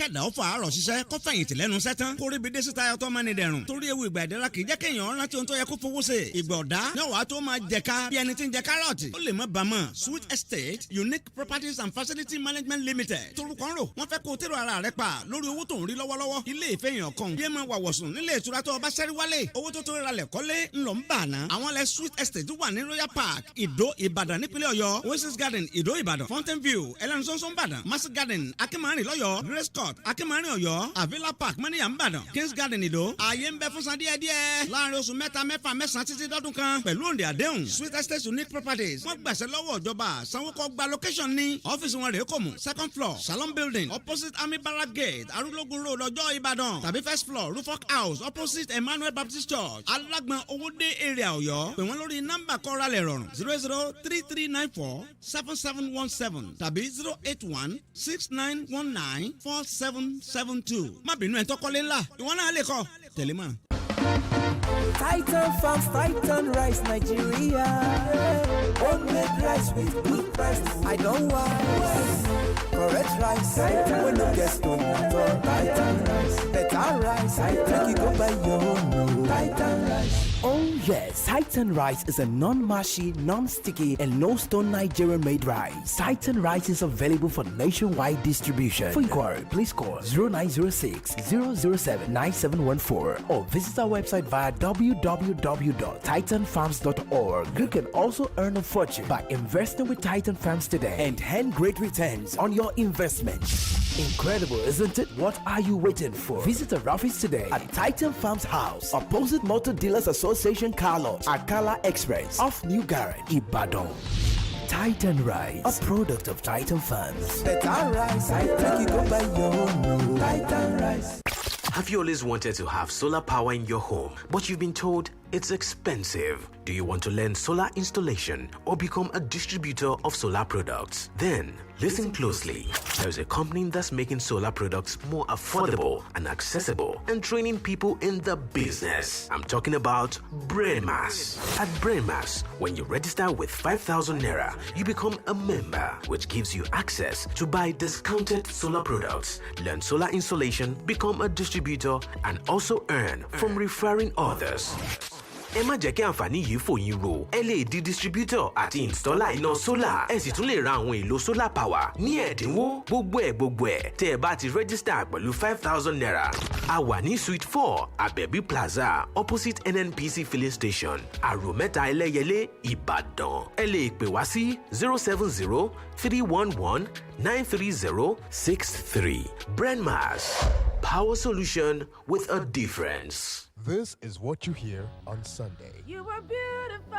kẹ̀dá ó fa àárọ̀ ṣiṣẹ́ kó fẹ̀yìntì lẹ́nu iṣẹ́ tán kó rí bi dé síta ọtọ́ máa ní dẹ̀rùn torí ewu ìgbà ìdẹ́ra kì í jẹ́ kéèyàn rántí ohun tó yẹ kó fowó ṣe ìgbà ọ̀dá náà wàá tó máa jẹ̀ka bí ẹni tí ń jẹ kárọ̀tì ó lè má bàmọ́ Sweet Estate Unique Properties and Facility Management Limited torúkọ ń rò wọ́n fẹ́ kó o tèrò ara rẹ pa lórí owó tó ń rí lọ́wọ́lọ́wọ́ ilé ìfẹ̀yìn ọ̀kan bí ẹ máa wà wọ̀sùn nílé ìtura tó o bá ṣẹ́rí wálé owó tó tó ralẹ̀ kọ́lé ńlọ ń bà ná àwọn ilẹ̀ Sweet Estate wà ní Royal Park Ìdó Ìbàdàn nípínlẹ̀ Ọ̀yọ́ Oasis Garden Ìdó Ìbàdàn Fountain View Ẹlẹ́nu Sọ́nsọ́n Ìbàdàn Master Garden Akínmárìn lọ́yọ́ Grace Court Akínmárìn Ọ̀yọ́ Avila Park Mọ́níyà Ìbàdàn Kings Garden Ìdó ààyè ń bẹ fún san díẹ̀díẹ̀ láàrin oṣù mẹ́ta mẹ́fà mẹ́sàn-án títí dọ́dún kan pẹ̀lú òǹdè àdéhùn Sweet Estate Unique Properties wọ́n gbàṣẹ lọ́wọ́ ìjọba sanwó kọ́ gba location ní ọ́fíìsì wọn rèé kò mú second floor Salon Building opposite Army Barrack Gate Arúlógún Road Ọjọ́ Ìbàdàn tàbí first floor Ruffolk House opposite Emmanuel Baptist Church Alágbọ̀n Owódé area Ọ̀yọ́ pè wọ́n lórí nọ́mbà kọ́ra lẹ̀ rọrùn 0033947717 tàbí 08169194772 má bínú ẹ̀ tọ́kọ́lé ńlá ìwọ náà lè kọ́ tẹ̀lé mọ́. Titan Farms, Titan Rice, Nigeria. Homemade rice with good price. I don't want correct rice. Titan, when you get stone, Titan rice. Better rice. Make you go buy your own. Titan rice. Oh yes, Titan Rice is a non-mushy, non-sticky and no-stone Nigerian-made rice. Titan Rice is available for nationwide distribution. For inquiry, please call 0906-007-9714 or visit our website via www.titanfarms.org. You can also earn a fortune by investing with Titan Farms today and hand great returns on your investment. Incredible, isn't it? What are you waiting for? Visit our office today at Titan Farms House, opposite Motor Dealers Association car lot, Akala Express, off New Garage, Ibadan. Titan Rice, a product of Titan Farms. Better rice, I think you go buy your own. Titan Rice. Have you always wanted to have solar power in your home, but you've been told It's expensive. Do you want to learn solar installation or become a distributor of solar products? Then listen closely. There's a company that's making solar products more affordable and accessible and training people in the business. I'm talking about BrainMass. At BrainMass, when you register with 5,000 Naira, you become a member, which gives you access to buy discounted solar products, learn solar installation, become a distributor, and also earn from referring others. Ẹ má jẹ́ kí àǹfààní yìí fò yín ro. Ẹ lè di distributor àti installer iná solar. Ẹ sì tún lè ra àwọn èlò solar power ní ẹ̀dínwó. Gbogbo ẹ̀ tẹ́ ẹ bá ti register pẹ̀lú 5,000 Naira. A wà ní Suite 4 Abẹ́bí Plaza opposite NNPC filling station Àròmẹ́ta Ẹlẹ́yẹlé Ìbàdàn. Ẹ lè pè wá sí 070-311-93063. BrainMass. Power solution with a difference. This is what you hear on Sunday. You were beautiful.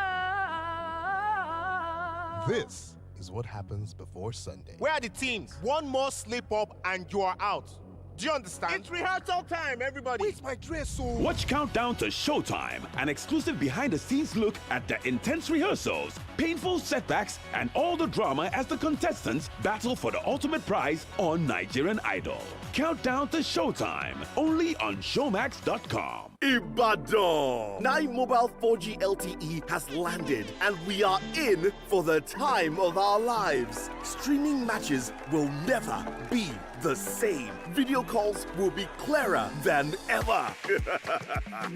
This is what happens before Sunday. Where are the teams? One more slip up and you are out. Do you understand? It's rehearsal time, everybody. Where's my dress, so? Watch Countdown to Showtime, an exclusive behind-the-scenes look at the intense rehearsals, painful setbacks, and all the drama as the contestants battle for the ultimate prize on Nigerian Idol. Countdown to Showtime, only on Showmax.com. Ibadan! 9 Mobile 4G LTE has landed and we are in for the time of our lives. Streaming matches will never be the same. Video calls will be clearer than ever.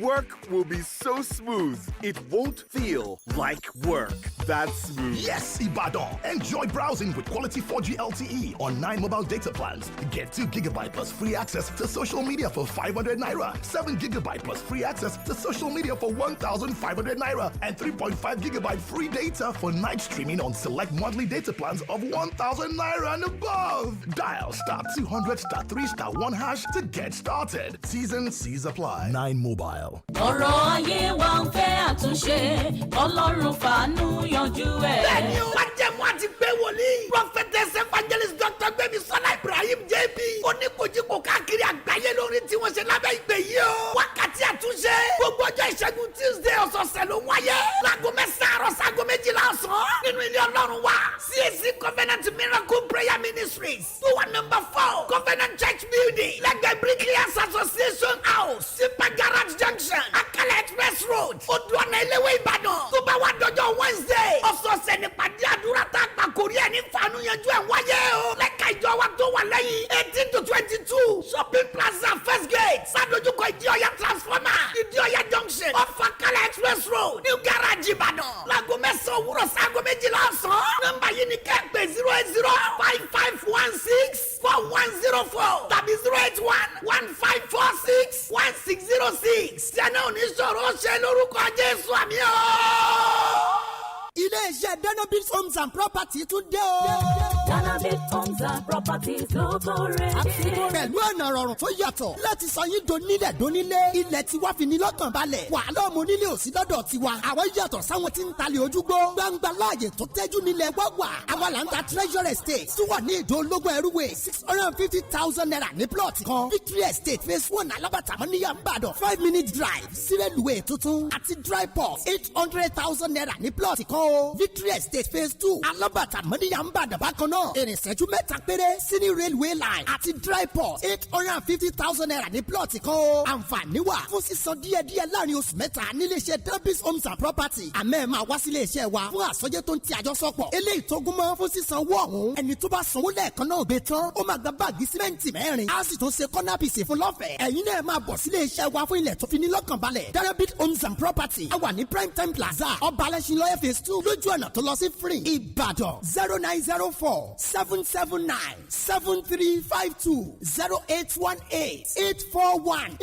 Work will be so smooth, it won't feel like work. That's smooth. Yes, Ibadan. Enjoy browsing with quality 4G LTE on 9 mobile data plans. Get 2 GB plus free access to social media for 500 Naira. 7 GB plus free access to social media for 1,500 Naira. And 3.5 GB free data for night streaming on select monthly data plans of 1,000 Naira and above. Dial *200*3*1# to get started. T's and C's apply. 9 Mobile. ọ̀rọ̀ ayé wa ń fẹ́ àtúnṣe ọlọ́run fàánú yanjú ẹ̀. bẹ́ẹ̀ni o májẹ̀mú àti gbé wòlíì. prophetess evangelist dr gbemisola ibrahim jp oníkojúkò káàkiri àgbáyé lórí tí wọ́n ṣe lábẹ́ ìgbé yìí o. wákàtí àtúnṣe gbogbo ọjọ́ ìṣẹ́gun tuesday ọ̀sọ̀ọ̀sẹ̀ ló wáyé. láago 9 àárọ̀ sáago 12 ọ̀sán nínú ilé ọlọ́run wa. CAC covenant miracle prayer ministries tó wà number 4 covenant church building lẹ́gbẹ̀ẹ́ bricklayers association house sípà garage junction akala express road odùọ̀nà ìléwé ìbàdàn. tó bá wà dọjọ́ wednesday ọ̀sọ̀ọ̀sẹ̀ nípàdé àdúrà tá a gbà kórí ẹ̀ ní fàánú yanjú ẹ̀ wáyé o. lẹ́ka ìjọ wa tó wà lẹ́yìn 18 to 22 shopping plaza first gate sádójúkọ ìdíọ̀yà transformer ìdíọ̀yà junction off akala express road new garage ìbàdàn. láago 9 òwúrọ̀ sáago 12 ọ̀sán. nọ́mbà yìí ni kẹ́pẹ́ 080-5516-4104 tàbí 081-1546-1606. jẹ́nà oníṣòro ṣe lórúkọ Jésù àmì ọ́. ilé-iṣẹ́ Genderist homes and property tún dé o. Genderist homes and properties ló tó rẹ̀. pẹ̀lú ọ̀nà rọrùn tó yàtọ̀ láti sọ yín donílẹ̀ ilẹ̀ tiwa fi ní lọ́kàn balẹ̀. wàhálà ọmọ onílé òsì lọ́dọ̀ tiwa. àwọn yàtọ̀ sáwọn tí ń talẹ̀ ojúgbó. gbangba láàyè tó tẹ́jú nílẹ̀ wá wà. àwa là ń ta treasure estate tó wà ní ìdó ológun ẹrúwé 650,000 naira ní plọ̀tì kan. victory estate phase 1 alábàtàmọ́ níyà ń bàdàn 5-minute drive sírẹ́lùwẹ̀ tuntun àti dry port 800,000 naira ní plọ̀tì kan o. victory estate phase 2 alábàtàmọ́ níyà ń bàdàn bákan náà. ìrìnsẹ́jú mẹ́ta péré sínú railway line àti dry port 850,000 naira ní plọ̀tì kan o. àǹfààní wà fún sísan díẹ̀díẹ̀ láàrin oṣù mẹ́ta níléeṣẹ́ Genderist homes and property. àmẹ́ máa wá sílé iṣẹ́ wa fún àsọjẹ́ tó ń ti àjọsọpọ̀. eléyìí tó gún mọ́ fún sísan owó ọ̀hún. ẹni tó bá sanwó lẹ́ẹ̀kan náà gbé tán ó máa gba báàgì símẹ́ǹtì 4. a sì tún ṣe kọ́nà pìsì fún lọ́fẹ̀ẹ́. ẹ̀yin náà máa bọ̀ sílé iṣẹ́ wa fún ilẹ̀ tó fi ní lọ́kàn balẹ̀. Genderist homes and property. a wà ní prime time plaza ọba alẹ́sìnlọ́yẹ̀ phase 2 lójú ọ̀nà tó lọ sí free Ìbàdàn 0904-779-7352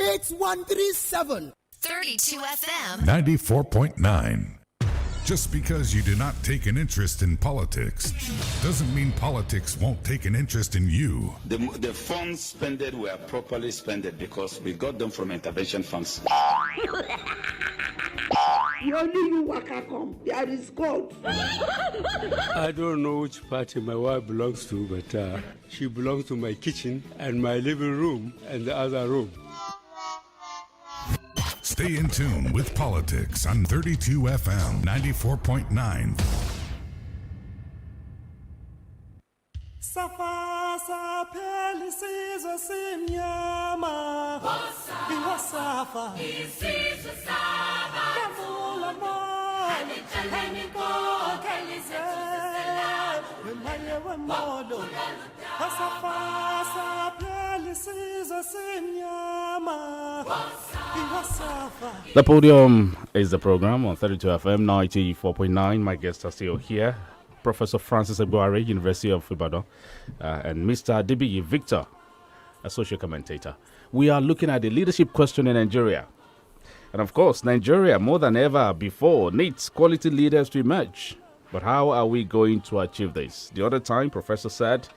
0818-841-8137. 32 FM 94.9. Just because you do not take an interest in politics doesn't mean politics won't take an interest in you. The funds spent were properly spent because we got them from intervention funds. Only you waka come. There is God. I don't know which party my wife belongs to, but she belongs to my kitchen and my living room and the other room. Stay in tune with politics on 32 FM 94.9. Safasa pelisizo simnyama Iwasafa Isizo saba Kavula mo Haniko Kelize Wemaye wemodo Safasa pelisizo simnyama Iwasafa. The Podium is the program on 32 FM 94.9. My guests are still here. Professor Francis Ebuare, University of Ibadan, and Mr. Adibiyi Victor, a social commentator. We are looking at the leadership question in Nigeria. And of course, Nigeria, more than ever before, needs quality leaders to emerge. But how are we going to achieve this? The other time, Professor said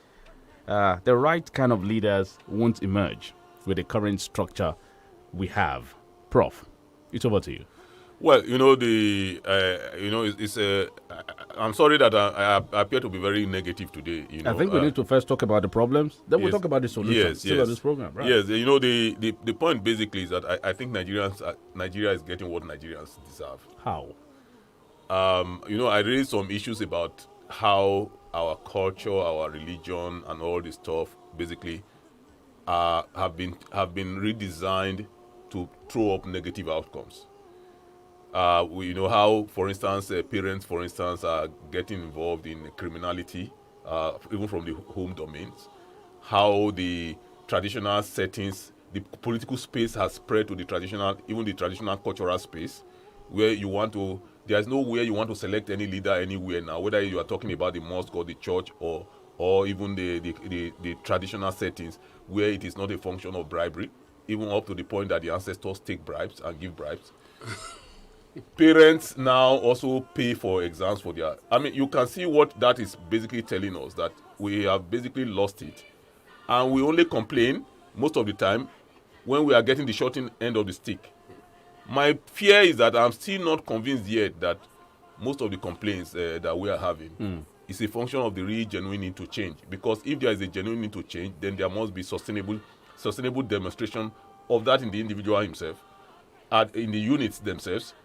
the right kind of leaders won't emerge with the current structure we have. Prof, it's over to you. Well, I'm sorry that I appear to be very negative today. I think we need to first talk about the problems, then we'll talk about the solutions yes. on this program. Right? Yes, the point basically is that I think Nigeria is getting what Nigerians deserve. How? I raised some issues about how our culture, our religion, and all this stuff basically have been redesigned to throw up negative outcomes. We know how, for instance, parents, for instance, are getting involved in criminality, even from the home domains. How the traditional settings, the political space has spread to even the traditional cultural space, where there's nowhere you want to select any leader anywhere now, whether you are talking about the mosque or the church or even the traditional settings, where it is not a function of bribery, even up to the point that the ancestors take bribes and give bribes. Parents now also pay for exams for their... you can see what that is basically telling us, that we have basically lost it. And we only complain most of the time when we are getting the short end of the stick. My fear is that I'm still not convinced yet that most of the complaints that we are having is a function of the real genuine need to change. Because if there is a genuine need to change, then there must be sustainable demonstration of that in the individual himself, in the units themselves,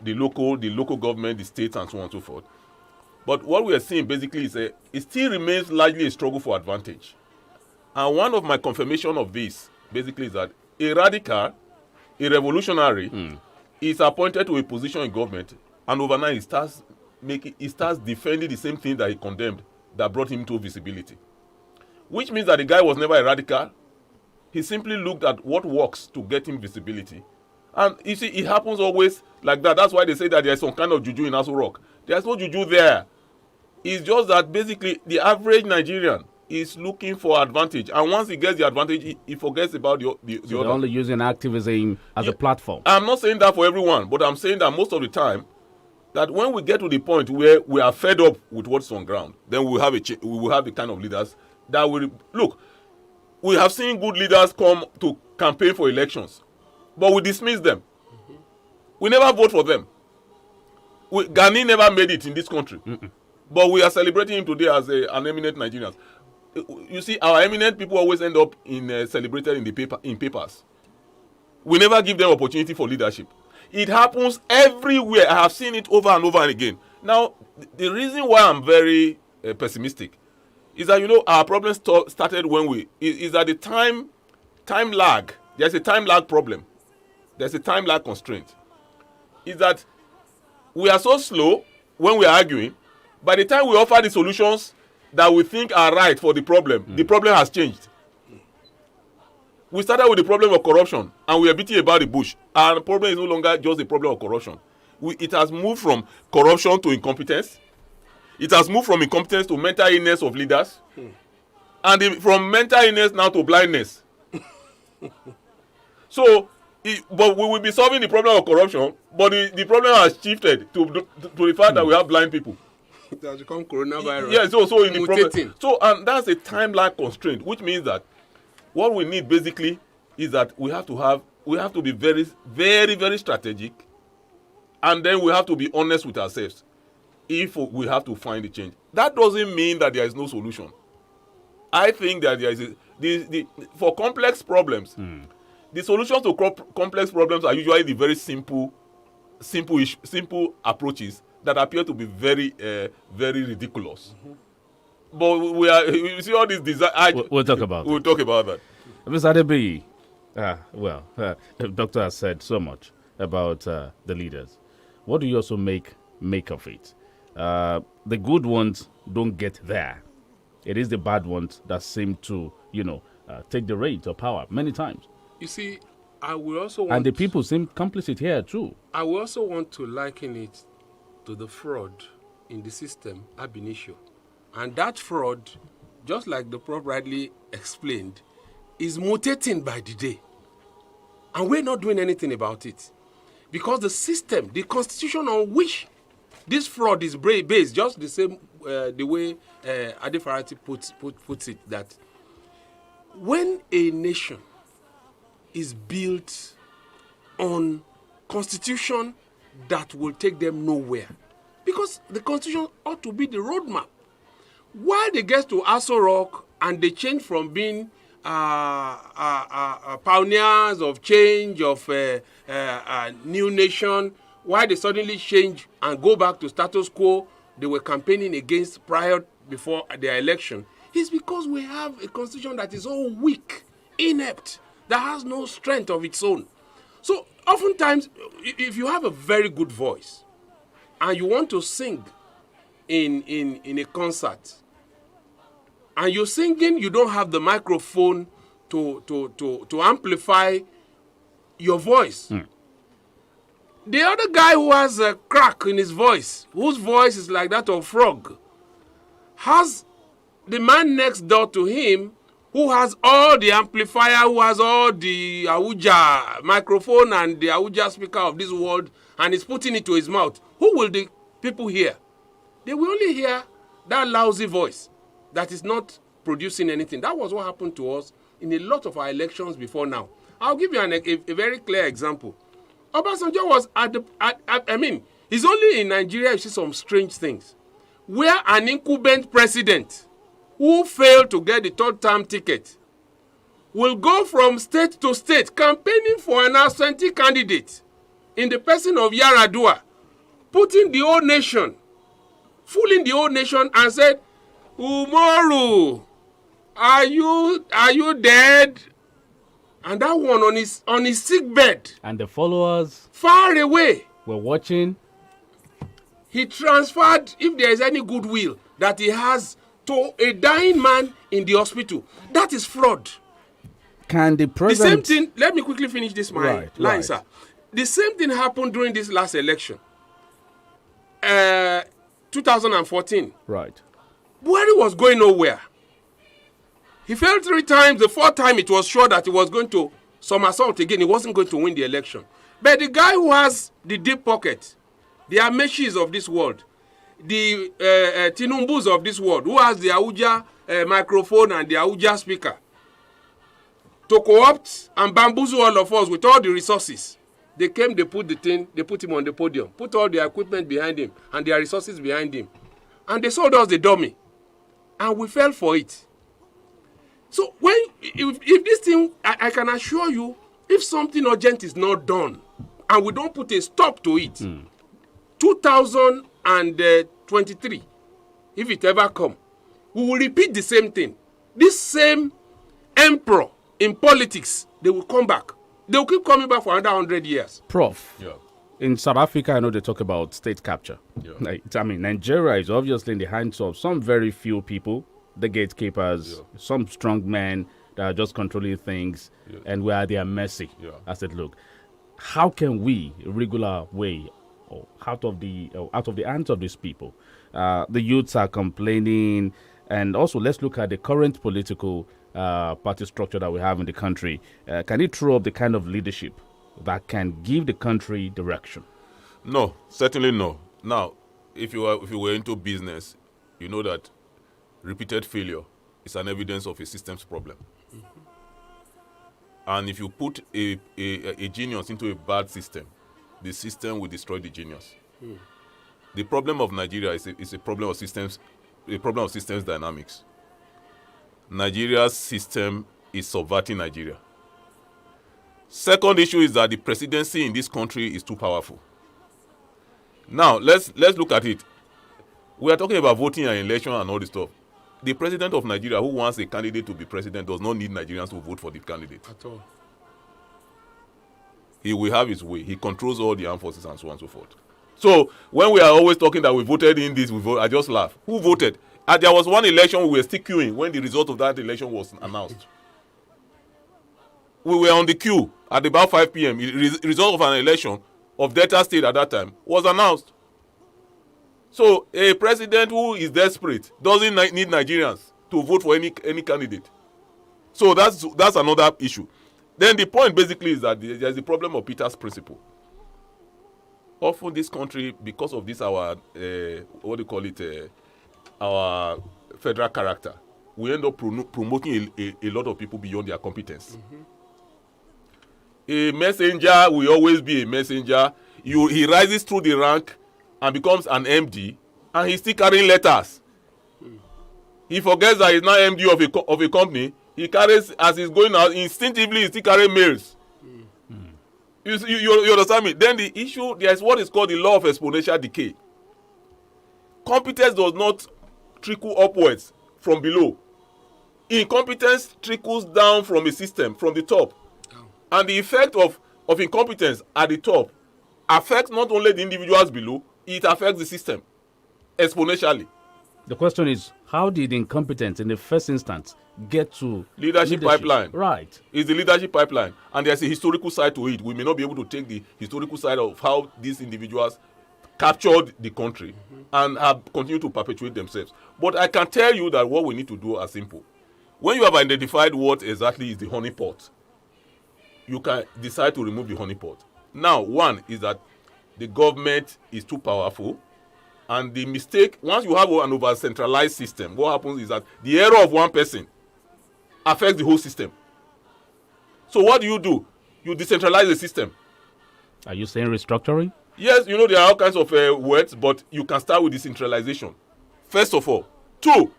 the local government, the states, and so on and so forth. But what we are seeing basically is it still remains largely a struggle for advantage. And one of my confirmation of this basically is that a radical, a revolutionary, is appointed to a position in government, and overnight he starts defending the same thing that he condemned, that brought him to visibility. Which means that the guy was never a radical. He simply looked at what works to get him visibility. And you see, it happens always like that. That's why they say that there's some kind of juju in Aso Rock. There's no juju there. It's just that basically the average Nigerian is looking for advantage. And once he gets the advantage, he forgets about the So other. they're only using activism as a platform. I'm not saying that for everyone, but I'm saying that most of the time, that when we get to the point where we are fed up with what's on ground, then we will have the kind of leaders that will... Look, we have seen good leaders come to campaign for elections, but we dismiss them. We never vote for them. Gani never made it in this country, but we are celebrating him today as an eminent Nigerian. You see, our eminent people always end up celebrated in papers. We never give them opportunity for leadership. It happens everywhere. I have seen it over and over and again. Now, the reason why I'm very pessimistic is that, our problem started when is that the time lag. There's a time lag problem. There's a time lag constraint. Is that we are so slow when we are arguing. By the time we offer the solutions that we think are right for the problem has changed. We started with the problem of corruption, and we are beating about the bush. And the problem is no longer just a problem of corruption. It has moved from corruption to incompetence. It has moved from incompetence to mental illness of leaders. And from mental illness now to blindness. But we will be solving the problem of corruption, but the problem has shifted to the fact that we have blind people. It has become coronavirus. Yeah, so in the problem. And that's a time lag constraint, which means that what we need basically is that we have to be very, very, very strategic, and then we have to be honest with ourselves if we have to find a change. That doesn't mean that there is no solution. I think that there is for complex problems, The solutions to complex problems are usually the very simple approaches that appear to be very ridiculous. But we see all these desires. We'll talk about We'll talk about that. Mr. Adebayi, the doctor has said so much about the leaders. What do you also make of it? The good ones don't get there. It is the bad ones that seem to, take the reins of power many times. You see, I will also want... And the people seem complicit here too. I will also want to liken it to the fraud in the system ab initio. And that fraud, just like the Prof rightly explained, is mutating by the day. And we're not doing anything about it. Because the system, the constitution on which this fraud is based, just the same the way Adefarati puts it, that when a nation is built on constitution that will take them nowhere, because the constitution ought to be the roadmap. Why they get to Aso Rock and they change from being pioneers of change, of a new nation, why they suddenly change and go back to status quo they were campaigning against before their election, is because we have a constitution that is so weak, inept, that has no strength of its own. So oftentimes, if you have a very good voice and you want to sing in a concert, and you're singing, you don't have the microphone to amplify your voice. The other guy who has a crack in his voice, whose voice is like that of frog, has the man next door to him who has all the amplifier, who has all the Abuja microphone and the Abuja speaker of this world, and is putting it to his mouth. Who will the people hear? They will only hear that lousy voice that is not producing anything. That was what happened to us in a lot of our elections before now. I'll give you a very clear example. Obasanjo was it's only in Nigeria you see some strange things, where an incumbent president who failed to get the third-term ticket will go from state to state campaigning for an absentee candidate in the person of Yaradua, putting the whole nation, fooling the whole nation, and said, Umaru, are you dead? And that one on his sick bed. And the followers far away were watching. He transferred, if there is any goodwill that he has, to a dying man in the hospital. That is fraud. Can the president... The same thing, let me quickly finish this line, sir. The same thing happened during this last election. 2014. Right. Buhari was going nowhere. He failed 3 times. The 4th time, it was sure that he was going to somersault again. He wasn't going to win the election. But the guy who has the deep pocket, the Ameshis of this world, the Tinumbus of this world, who has the Abuja microphone and the Abuja speaker, to co-opt and bamboozle all of us with all the resources. They came, they put him on the podium, put all the equipment behind him and their resources behind him. And they sold us the dummy. And we fell for it. So if this thing, I can assure you, if something urgent is not done, and we don't put a stop to it, 2023, if it ever come, we will repeat the same thing. This same emperor in politics, they will come back. They will keep coming back for another 100 years. Prof. Yeah. In South Africa, I know they talk about state capture. Yeah. Nigeria is obviously in the hands of some very few people, the gatekeepers, some strong men that are just controlling things, and we are at their mercy. I said, look, how can we, a regular way, out of the hands of these people? The youths are complaining, and also let's look at the current political party structure that we have in the country. Can it throw up the kind of leadership that can give the country direction? No, certainly no. Now, if you were into business, you know that repeated failure is an evidence of a systems problem. And if you put a genius into a bad system, the system will destroy the genius. The problem of Nigeria is a problem of systems, dynamics. Nigeria's system is subverting Nigeria. Second issue is that the presidency in this country is too powerful. Now, let's look at it. We are talking about voting and election and all this stuff. The president of Nigeria who wants a candidate to be president does not need Nigerians to vote for the candidate. At all. He will have his way. He controls all the armed forces and so on and so forth. So when we are always talking that we voted in this, I just laugh. Who voted? There was one election we were still queuing when the result of that election was announced. We were on the queue at about 5 p.m. The result of an election of Delta State at that time was announced. So a president who is desperate doesn't need Nigerians to vote for any candidate. So that's another issue. Then the point basically is that there's the problem of Peter's principle. Often this country, because of this our our federal character, we end up promoting a lot of people beyond their competence. A messenger will always be a messenger. He rises through the rank and becomes an MD, and he's still carrying letters. He forgets that he's not MD of a company. He carries, as he's going out, instinctively he's still carrying mails. You understand me? Then the issue, there's what is called the law of exponential decay. Competence does not trickle upwards from below. Incompetence trickles down from a system, from the top. And the effect of incompetence at the top affects not only the individuals below, it affects the system exponentially. The question is, how did incompetence in the first instance get to leadership pipeline? Right. It's the leadership pipeline. And there's a historical side to it. We may not be able to take the historical side of how these individuals captured the country and have continued to perpetuate themselves. But I can tell you that what we need to do are simple. When you have identified what exactly is the honeypot, you can decide to remove the honeypot. Now, one is that the government is too powerful. And the mistake, once you have an over-centralized system, what happens is that the error of one person affects the whole system. So what do? You decentralize the system. Are you saying restructuring? Yes, there are all kinds of words, but you can start with decentralization. First of all. Two,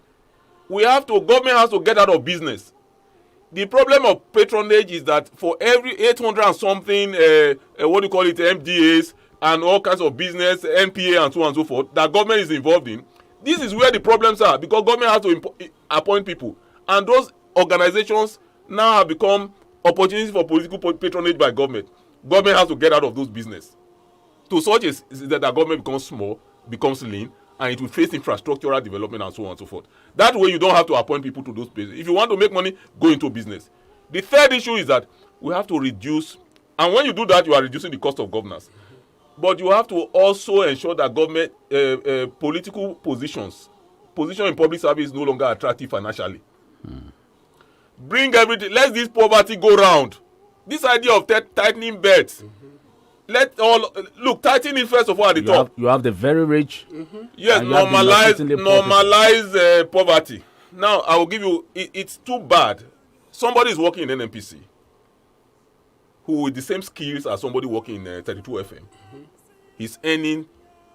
government has to get out of business. The problem of patronage is that for every 800 and something, MDAs, and all kinds of business, NPA and so on and so forth, that government is involved in, this is where the problems are, because government has to appoint people. And those organizations now have become opportunities for political patronage by government. Government has to get out of those business. To such is that the government becomes small, becomes lean, and it will face infrastructural development and so on and so forth. That way you don't have to appoint people to those places. If you want to make money, go into business. The third issue is that we have to reduce, and when you do that, you are reducing the cost of governance. But you have to also ensure that government political position in public service is no longer attractive financially. Bring everything. Let this poverty go round. This idea of tightening belts. Tighten it first of all at the top. You have the very rich. Yes, normalize poverty. Now I will give you. It's too bad. Somebody is working in NNPC who with the same skills as somebody working in 32 FM. He's earning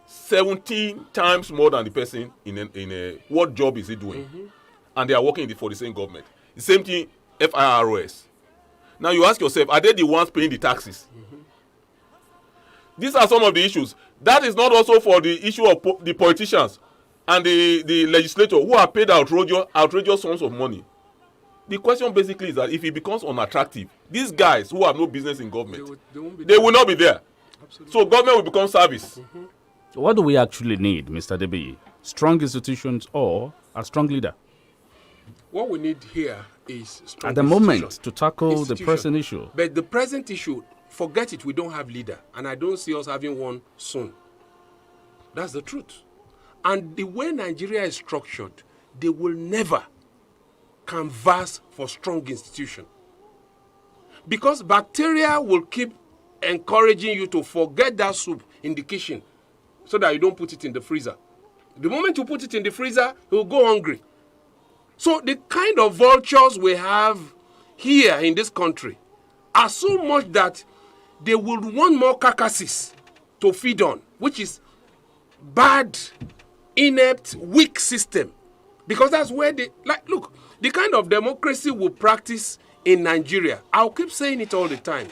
17 times more than the person in what job is he doing? And they are working for the same government. The same thing, FIROS. Now you ask yourself, are they the ones paying the taxes? These are some of the issues. That is not also for the issue of the politicians and the legislator who are paid outrageous sums of money. The question basically is that if it becomes unattractive, these guys who have no business in government, they will not be there. Absolutely. So government will become service. What do we actually need, Mr. Debi? Strong institutions or a strong leader? What we need here is strong at the moment to tackle the present issue. But the present issue, forget it, we don't have leader. And I don't see us having one soon. That's the truth. And the way Nigeria is structured, they will never canvass for strong institution. Because bacteria will keep encouraging you to forget that soup in the kitchen so that you don't put it in the freezer. The moment you put it in the freezer, you will go hungry. So the kind of vultures we have here in this country are so much that they will want more carcasses to feed on, which is bad, inept, weak system. Because that's where the kind of democracy we practice in Nigeria, I'll keep saying it all the time.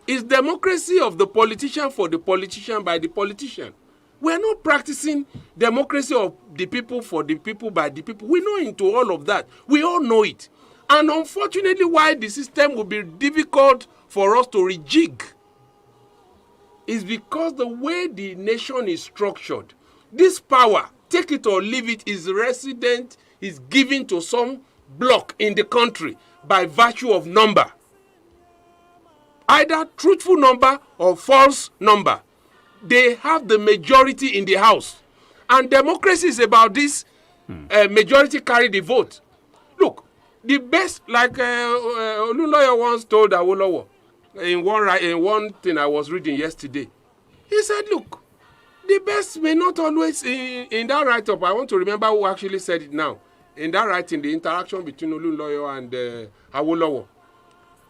It's democracy of the politician for the politician by the politician. We're not practicing democracy of the people for the people by the people. We know into all of that. We all know it. And unfortunately, why the system will be difficult for us to rejig is because the way the nation is structured, this power, take it or leave it, is resident, is given to some block in the country by virtue of number. Either truthful number or false number. They have the majority in the house. And democracy is about this majority carry the vote. Look, the best, like OLUTAYO once told Awolowo in one thing I was reading yesterday. He said, look, the best may not always, in that write-up, I want to remember who actually said it now, in that writing, the interaction between OLUTAYO and Awolowo.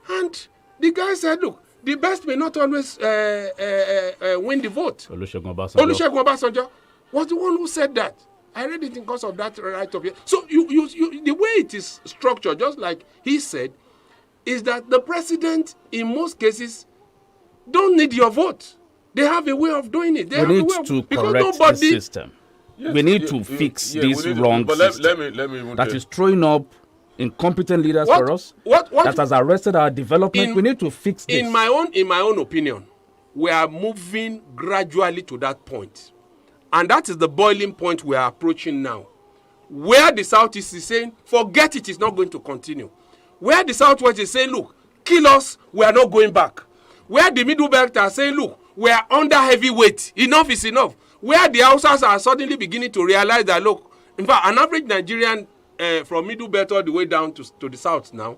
And the guy said, look, the best may not always win the vote. Olusegun Obasanjo was the one who said that. I read it in course of that write-up here. So the way it is structured, just like he said, is that the president, in most cases, don't need your vote. They have a way of doing it. We need to correct the system. Yes, we need to fix this wrong system let me that is throwing up incompetent leaders for us, that has arrested our development. We need to fix this. In my own opinion, we are moving gradually to that point. And that is the boiling point we are approaching now. Where the Southeast is saying, forget it, it's not going to continue. Where the Southwest is saying, look, kill us, we are not going back. Where the Middle Belt are saying, look, we are under heavy weight, enough is enough. Where the Hausas are suddenly beginning to realize that, look, in fact, an average Nigerian from Middle Belt all the way down to the South now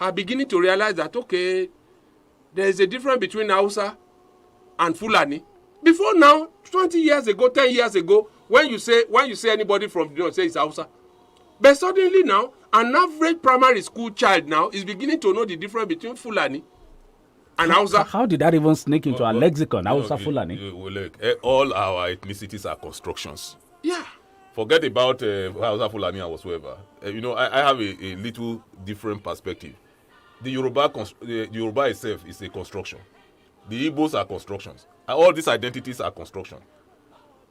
are beginning to realize that, okay, there is a difference between Hausa and Fulani. Before now, 20 years ago, 10 years ago, when you say anybody from the North, say it's Hausa. But suddenly now, an average primary school child now is beginning to know the difference between Fulani and Hausa. How did that even sneak into our lexicon, Hausa, Fulani? Look, all our ethnicities are constructions. Yeah. Forget about Hausa, Fulani, and whatsoever. I have a little different perspective. The Yoruba itself is a construction. The Igbos are constructions. All these identities are construction.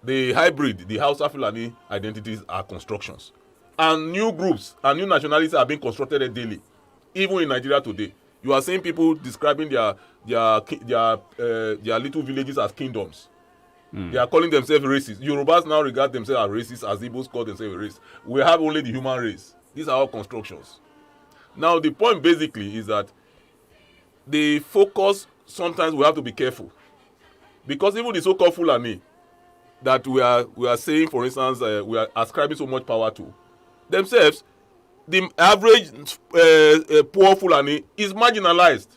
The hybrid, the Hausa, Fulani identities are constructions. And new groups and new nationalities are being constructed daily, even in Nigeria today. You are seeing people describing their little villages as kingdoms. They are calling themselves races. Yorubas now regard themselves as races, as Igbos call themselves a race. We have only the human race. These are all constructions. Now, the point basically is that the focus, sometimes we have to be careful. Because even the so-called Fulani that we are saying, for instance, we are ascribing so much power to, themselves, the average poor Fulani is marginalized.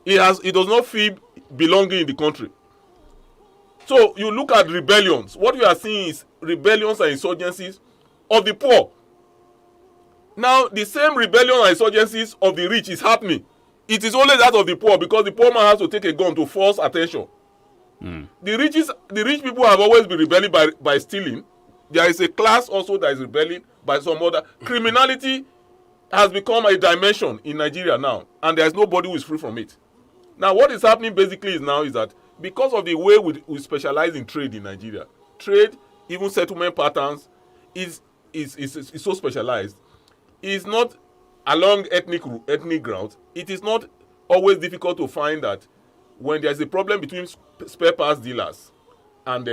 It does not feel belonging in the country. So you look at rebellions. What we are seeing is rebellions and insurgencies of the poor. Now, the same rebellion and insurgencies of the rich is happening. It is only that of the poor, because the poor man has to take a gun to force attention. The rich people have always been rebelling by stealing. There is a class also that is rebelling by some other. Criminality has become a dimension in Nigeria now, and there is nobody who is free from it. Now, what is happening basically is that because of the way we specialize in trade in Nigeria, trade, even settlement patterns, is so specialized. It's not along ethnic grounds. It is not always difficult to find that when there is a problem between spare parts dealers and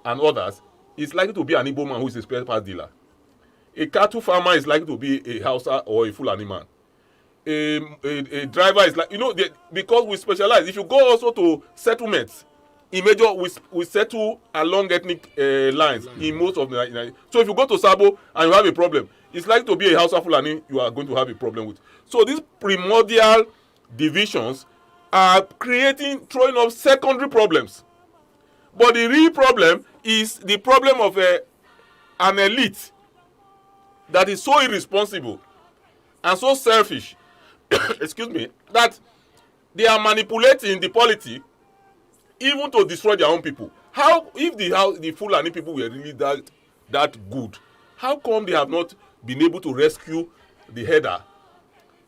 and others, it's likely to be an Igbo man who is a spare parts dealer. A cattle farmer is likely to be a Hausa or a Fulani man. A driver is because we specialize. If you go also to settlements, we settle along ethnic lines in most of the. So if you go to Sabo and you have a problem, it's likely to be a Hausa Fulani you are going to have a problem with. So these primordial divisions are throwing up secondary problems. But the real problem is the problem of an elite that is so irresponsible and so selfish, excuse me, that they are manipulating the polity even to destroy their own people. How, if the Fulani people were really that good, how come they have not been able to rescue the header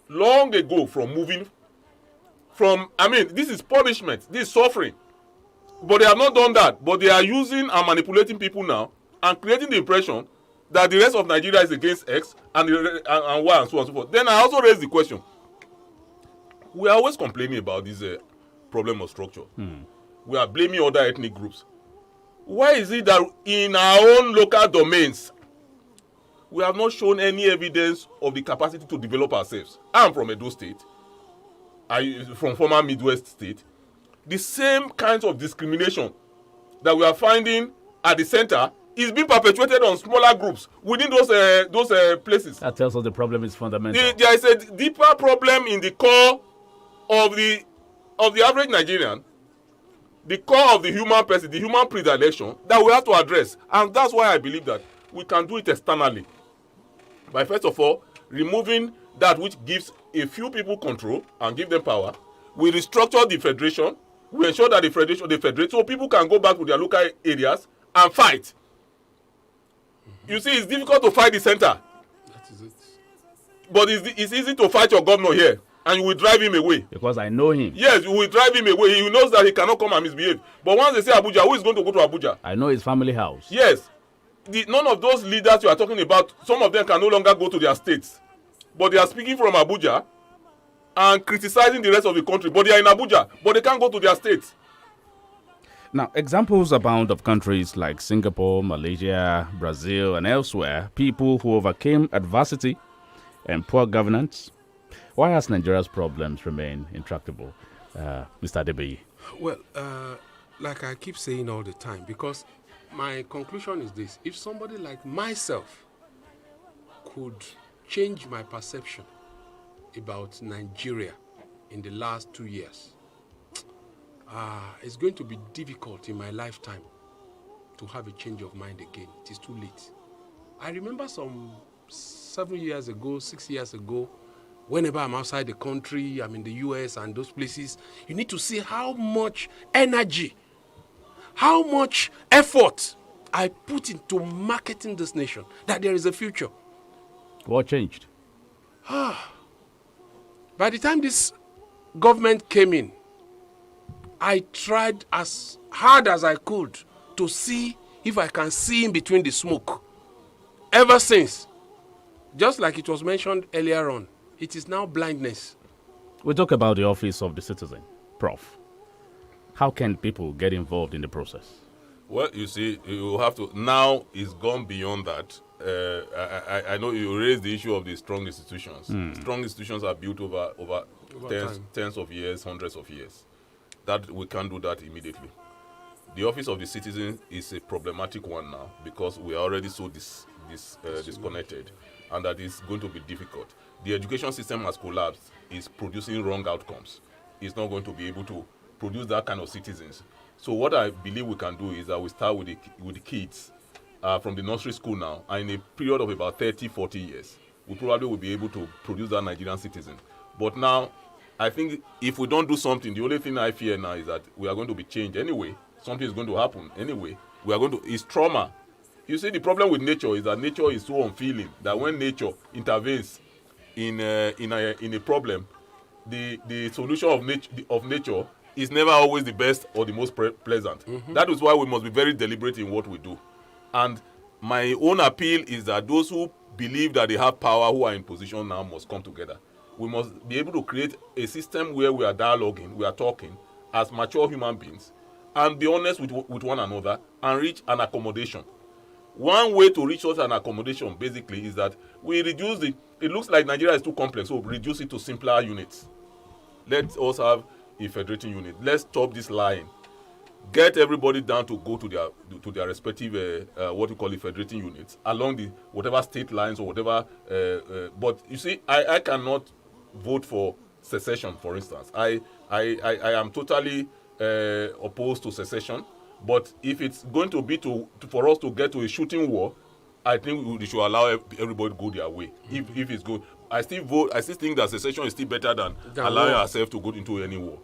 long ago from moving this is punishment, this is suffering. But they have not done that. But they are using and manipulating people now and creating the impression that the rest of Nigeria is against X and Y and so on and so forth. Then I also raise the question. We are always complaining about this problem of structure. We are blaming other ethnic groups. Why is it that in our own local domains, we have not shown any evidence of the capacity to develop ourselves? I'm from Edo State. From former Midwest State. The same kinds of discrimination that we are finding at the center is being perpetuated on smaller groups within those places. That tells us the problem is fundamental. There is a deeper problem in the core of the average Nigerian, the core of the human person, the human predilection that we have to address. And that's why I believe that we can do it externally. By first of all, removing that which gives a few people control and give them power. We restructure the federation. We ensure that the federate so people can go back to their local areas and fight. You see, it's difficult to fight the center. That is it. But it's easy to fight your governor here, and you will drive him away. Because I know him. Yes, you will drive him away. He knows that he cannot come and misbehave. But once they say Abuja, who is going to go to Abuja? I know his family house. Yes. None of those leaders you are talking about, some of them can no longer go to their states. But they are speaking from Abuja and criticizing the rest of the country. But they are in Abuja, but they can't go to their states. Now, examples abound of countries like Singapore, Malaysia, Brazil, and elsewhere, people who overcame adversity and poor governance. Why has Nigeria's problems remained intractable, Mr. Adebayi? Well, like I keep saying all the time, because my conclusion is this. If somebody like myself could change my perception about Nigeria in the last 2 years, it's going to be difficult in my lifetime to have a change of mind again. It is too late. I remember some 7 years ago, 6 years ago, whenever I'm outside the country, I'm in the US and those places, you need to see how much energy, how much effort I put into marketing this nation, that there is a future. What changed? By the time this government came in, I tried as hard as I could to see if I can see in between the smoke. Ever since, just like it was mentioned earlier on, it is now blindness. We talk about the office of the citizen, Prof. How can people get involved in the process? Well, you see, you have to. Now it's gone beyond that. I know you raised the issue of the strong institutions. Strong institutions are built over tens of years, hundreds of years. That we can't do that immediately. The office of the citizen is a problematic one now because we are already so disconnected, and that is going to be difficult. The education system has collapsed. It's producing wrong outcomes. It's not going to be able to produce that kind of citizens. So what I believe we can do is that we start with the kids from the nursery school now, and in a period of about 30, 40 years, we probably will be able to produce that Nigerian citizen. But now, I think if we don't do something, the only thing I fear now is that we are going to be changed anyway. Something is going to happen anyway. It's trauma. You see, the problem with nature is that nature is so unfeeling that when nature intervenes in a problem, the solution of nature is never always the best or the most pleasant. That is why we must be very deliberate in what we do. And my own appeal is that those who believe that they have power, who are in position now, must come together. We must be able to create a system where we are dialoguing, we are talking as mature human beings, and be honest with one another and reach an accommodation. One way to reach such an accommodation, basically, is that we reduce it looks like Nigeria is too complex, so reduce it to simpler units. Let us have a federating unit. Let's stop this lying. Get everybody down to go to their respective what we call the federating units along the whatever state lines or whatever. But you see, I cannot vote for secession, for instance. I am totally opposed to secession. But if it's going to be for us to get to a shooting war, I think we should allow everybody to go their way. If it's good, I still think that secession is still better than allowing ourselves to go into any war.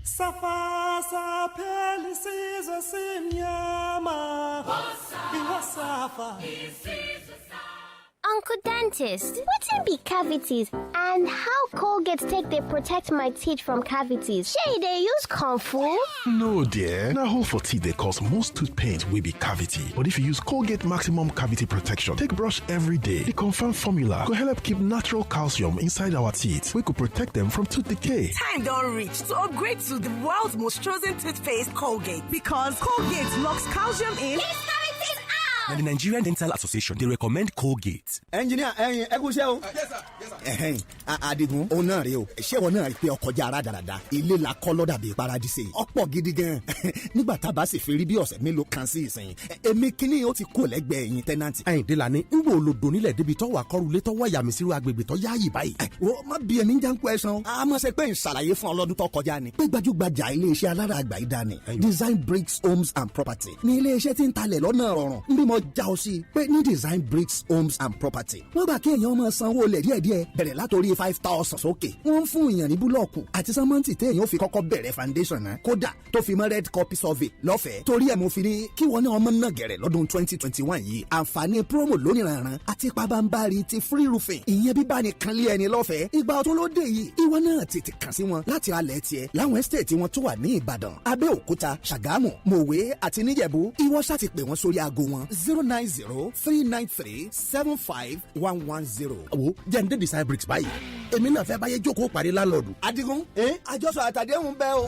Safa, Uncle Dentist, wetin be cavities and how Colgate take dey protect my teeth from cavities? Shey dey use comfort? No dear, na hole for teeth dey cause most tooth pain wey be cavity. But if you use Colgate Maximum Cavity Protection take brush every day, the confirmed formula go help keep natural calcium inside our teeth wey go protect them from tooth decay. Time don reach to upgrade to the world's most chosen toothpaste, Colgate, because Colgate locks calcium in. And the Nigerian Dental Association, they recommend Colgate. Engineer, yes sir. Adigun, ọ̀nà rẹ o. Ṣé wọn náà rí pé ọkọ̀ jẹ́ ara dáradára? Ilé la kọ́ lọ́dà bíi paradise. Ọ̀pọ̀ gidi gan. Nígbà tá a bá sì fi rí bí ọ̀sẹ̀ mélòó kan sí ìsìn. Èmi kíní ó ti kó lẹ́gbẹ̀ẹ́ yín tẹ́nàntì. Ẹ̀yìndé la ní ń wò lòdò nílẹ̀ débi tọ́wọ́ akọ́rùlé tọ́wọ́ àyàmì sírú agbègbè tó yáàyè báyìí. Wọ́n má bí ẹni jẹ́ ń pẹ́ san. A máa ṣe pé ń ṣàlàyé fún ọlọ́dún tó kọjá ni. Pé gbajúgbajà ilé-iṣẹ́ alára àgbà ìdá ni. Design Bricks Homes and Property. Ní ilé-iṣẹ́ tí ń talẹ̀ lọ́nà rọrùn. Ń bí mo já ọ sí pé ní Design Bricks Homes and Property wọ́n gbà kí èèyàn máa sanwó lẹ̀ díẹ̀díẹ̀ bẹ̀rẹ̀ látòrí 5,000 sókè. Wọ́n ń fún èèyàn ní búlọ̀kù àti sẹ́mọ́ǹtì téèyàn ó fi kọ́kọ́ bẹ̀rẹ̀ foundation náà kódà tó fi mọ́ red copy survey lọ́fẹ̀ẹ́. Torí ẹ̀ mo fi ní kí wọ́n ní ọmọ náà gẹ̀rẹ̀ lọ́dún 2021 yìí àǹfààní promo lóníranran àti pabambari ti free roofing ìyẹn bíbá ni kan lé ẹni lọ́fẹ̀ẹ́. Ìgbà ọ̀tún ló dé yìí ìwọ náà tètè kàn sí wọn láti alẹ̀ tiẹ̀ láwọn estate wọn tó wà ní Ìbàdàn, Abẹ́òkúta, Ṣàgámù, Mòwe àti Níjẹ̀bú. Ìwọ ṣá ti pè wọ́n sórí aago wọn 090-393-75110. Wo jẹ́ǹdé Design Bricks báyìí. Èmi náà fẹ́ báyé jókòó parí lálọ́ọ̀dù. Adigun, àjọsọ àtàdéhùn bẹ́ẹ̀ o.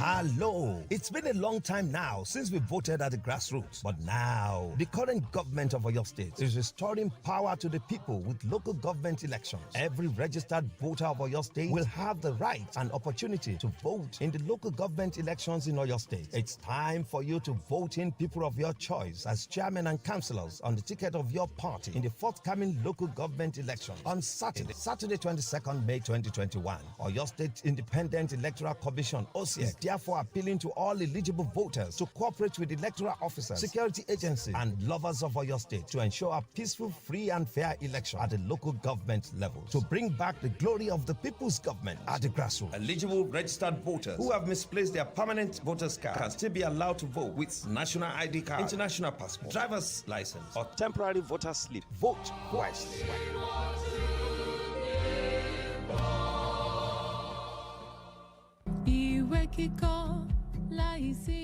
Hello. It's been a long time now since we voted at the grassroots. But now, the current government of Oyo State is restoring power to the people with local government elections. Every registered voter of Oyo State will have the right and opportunity to vote in the local government elections in Oyo State. It's time for you to vote in people of your choice as chairman and councillors on the ticket of your party in the forthcoming local government election on Saturday 22nd May 2021. Oyo State Independent Electoral Commission, OCS, therefore appealing to all eligible voters to cooperate with electoral officers, security agencies, and lovers of Oyo State to ensure a peaceful, free, and fair election at the local government level to bring back the glory of the people's government at the grassroots. Eligible registered voters who have misplaced their permanent voters card can still be allowed to vote with national ID card, international passport, driver's license, or temporary voter slip. Vote wisely.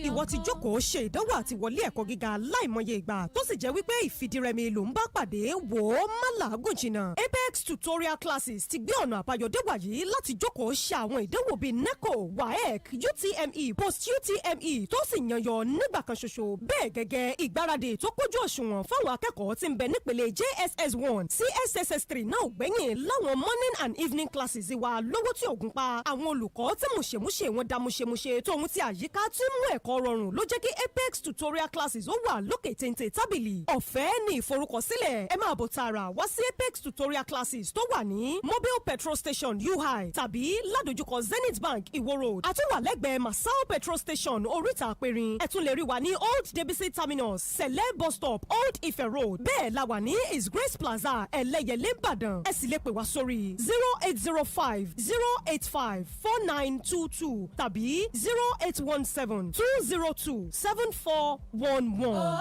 Ìwọ ti jókòó ṣe ìdánwò àti wọlé ẹ̀kọ́ gíga láìmọye ìgbà tó sì jẹ́ wípé ìfìdírẹmi ló ń bá pàdé wò ó má làágùn jìnnà. Apex tutorial classes ti gbé ọ̀nà àbáyọdé wàyí láti jókòó ṣe àwọn ìdánwò bíi NECO, WAEC, UTME, post-UTME tó sì yanyọ nígbà kan ṣoṣo. Bẹ́ẹ̀ gẹ́gẹ́ ìgbáradì tó kójú òṣùwọ̀n fáwọn akẹ́kọ̀ọ́ tí ń bẹ nípele JSS1 sí SSS3 náà gbẹ̀yìn láwọn morning and evening classes wa lówó tí ògùn pa. Àwọn olùkọ́ tí mùṣemúṣe wọn dá mùṣemúṣe tóun ti àyíká tí mú ẹ̀kọ́ rọrùn ló jẹ́ kí Apex tutorial classes ó wà lókè téńté tábìlì. Ọ̀fẹ́ ni ìforúkọsílẹ̀. Ẹ máa bọ̀ tààrà wá sí Apex tutorial classes tó wà ní Mobile Petrol Station UI tàbí ládojúkọ Zenith Bank Iwo Road. Àtúwà lẹ́gbẹ̀ẹ́ Masao Petrol Station Oríta Àpẹrin. Ẹ tún lè rí wa ní Old Debisi Terminus, Sẹ̀lẹ̀ Bus Stop, Old Ife Road. Bẹ́ẹ̀ la wà ní His Grace Plaza, Ẹlẹ́yẹlé Ìbàdàn. Ẹ sì lè pè wá sórí 0805-085-4922 tàbí 0817-202-7411.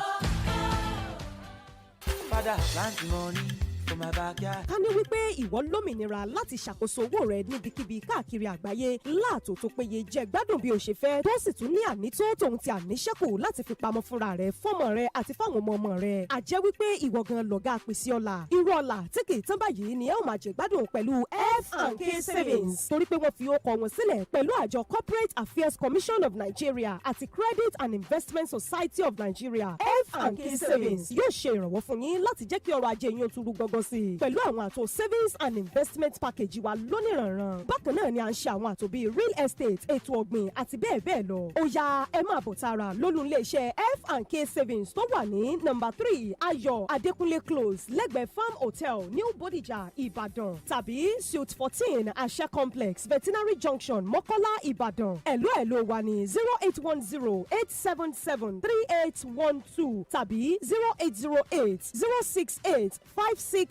Father, plant money for my backyard. Ká ní wípé ìwọ lómìnira láti ṣàkóso owó rẹ níbikíbi káàkiri àgbáyé láàtò tó péye jẹ gbádùn bí o ṣe fẹ́ tó sì tún ní ànító tòun ti àníṣẹ́kù láti fi pamọ́ fúnra rẹ fọ́mọ rẹ àti fáwọn ọmọ rẹ. Àjẹ́ wípé ìwọ gan lọ̀gá pèsè ọ̀la. Irú ọ̀la tí kì í tán báyìí ni ẹ ó máa jẹ gbádùn pẹ̀lú F&K Savings. Torí pé wọ́n fi ó kọ wọn sílẹ̀ pẹ̀lú àjọ Corporate Affairs Commission of Nigeria àti Credit and Investment Society of Nigeria. F&K Savings yóò ṣe ìrànwọ́ fún yín láti jẹ́ kí ọrọ̀ ajé yín ó tún rú gọ́gọ́ sí i pẹ̀lú àwọn àtò savings and investment package wa lóníranran. Bákan náà ni à ń ṣe àwọn àtò bíi real estate, ètò ọ̀gbìn àti bẹ́ẹ̀ bẹ́ẹ̀ lọ. Ó yá ẹ máa bọ̀ tààrà lólú ilé-iṣẹ́ F&K Savings tó wà ní number 3 Ayọ̀ Adékúnlé Close lẹ́gbẹ̀ẹ́ Farm Hotel New Bodija Ìbàdàn tàbí Suite 14 Àṣẹ Complex Veterinary Junction Mọ́kọ́lá Ìbàdàn. Ẹ̀ló wa ní 0810-877-3812 tàbí 0808-068-5668.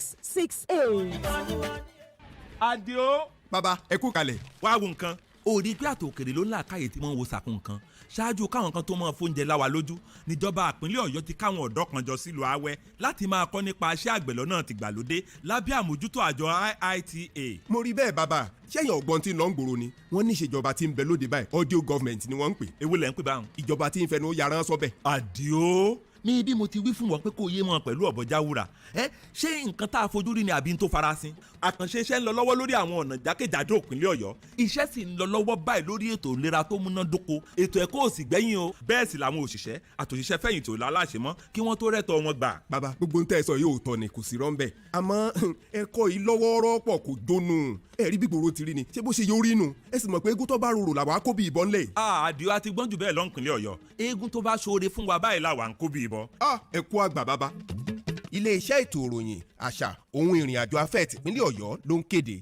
Adio. Bàbá ẹ kú kalẹ̀ wá wo nǹkan òòrí pé àtòkèrè ló ń là káyè tí wọ́n wo sàkún kan ṣáájú káwọn kan tó máa fóúnjẹ láwa lójú níjọba ìpínlẹ̀ Ọ̀yọ́ ti káwọn ọ̀dọ́ kan jọ sílùú Awẹ́ láti máa kọ́ nípa iṣẹ́ àgbẹ̀ lọ́nà tìgbàlódé lábẹ́ àmójútó àjọ IITA. mo rí bẹ́ẹ̀ bàbá ṣẹ́yìn ọ̀gbọ́n tí ń lọ ń gbòòrò ni wọ́n ní ìṣèjọba tí ń bẹ lóde báyìí audio government ni wọ́n ń pè. èwo lẹ̀ ń pè báwọn. ìjọba tí ń fẹnu yaran sọ bẹ́ẹ̀. àdìo ní bí mo ti wí fún wọn pé kò yé wọn pẹ̀lú ọ̀bọ̀já wúrà ṣé nǹkan tá a fojú rí ni àbí n tó farasin àkànṣe iṣẹ́ ń lọ lọ́wọ́ lórí àwọn ọ̀nà jákèjádò ìpínlẹ̀ Ọ̀yọ́ iṣẹ́ sì ń lọ lọ́wọ́ báyìí lórí ètò ìlera tó múnádóko ètò ẹ̀kọ́ ò sì gbẹ́yìn o bẹ́ẹ̀ sì làwọn òṣìṣẹ́ àtòṣìṣẹ́ fẹ̀yìntì ò láláṣẹ mọ́ kí wọ́n tó rẹ́tọ̀ wọn gbà. bàbá gbogbo ń tẹ́ ẹ sọ yóò tọ́ ni kò sí rọ́ńbẹ́ àmọ́ ẹ̀kọ́ yìí lọ́wọ́ọ́rọ́ pọ̀ kò jónú ẹ̀rí bí gbòòrò ti rí ni ṣé bó ṣe yọrí nù ẹ sì mọ̀ pé eégún tó bá rorò làwọn á kó bí ìbọn lẹ̀. àdìo àti gbọ́n jù bẹ́ẹ̀ lọ́nkìnlẹ̀ Ọ̀yọ́ eégún tó bá ṣoore fún wa báyìí làwọn ń kó bí ìbọn. ẹ kú àgbà bàbá. ilé-iṣẹ́ ètò ìròyìn àṣà ohun ìrìn àjò afẹ́ tìpínlẹ̀ Ọ̀yọ́ ló ń kéde.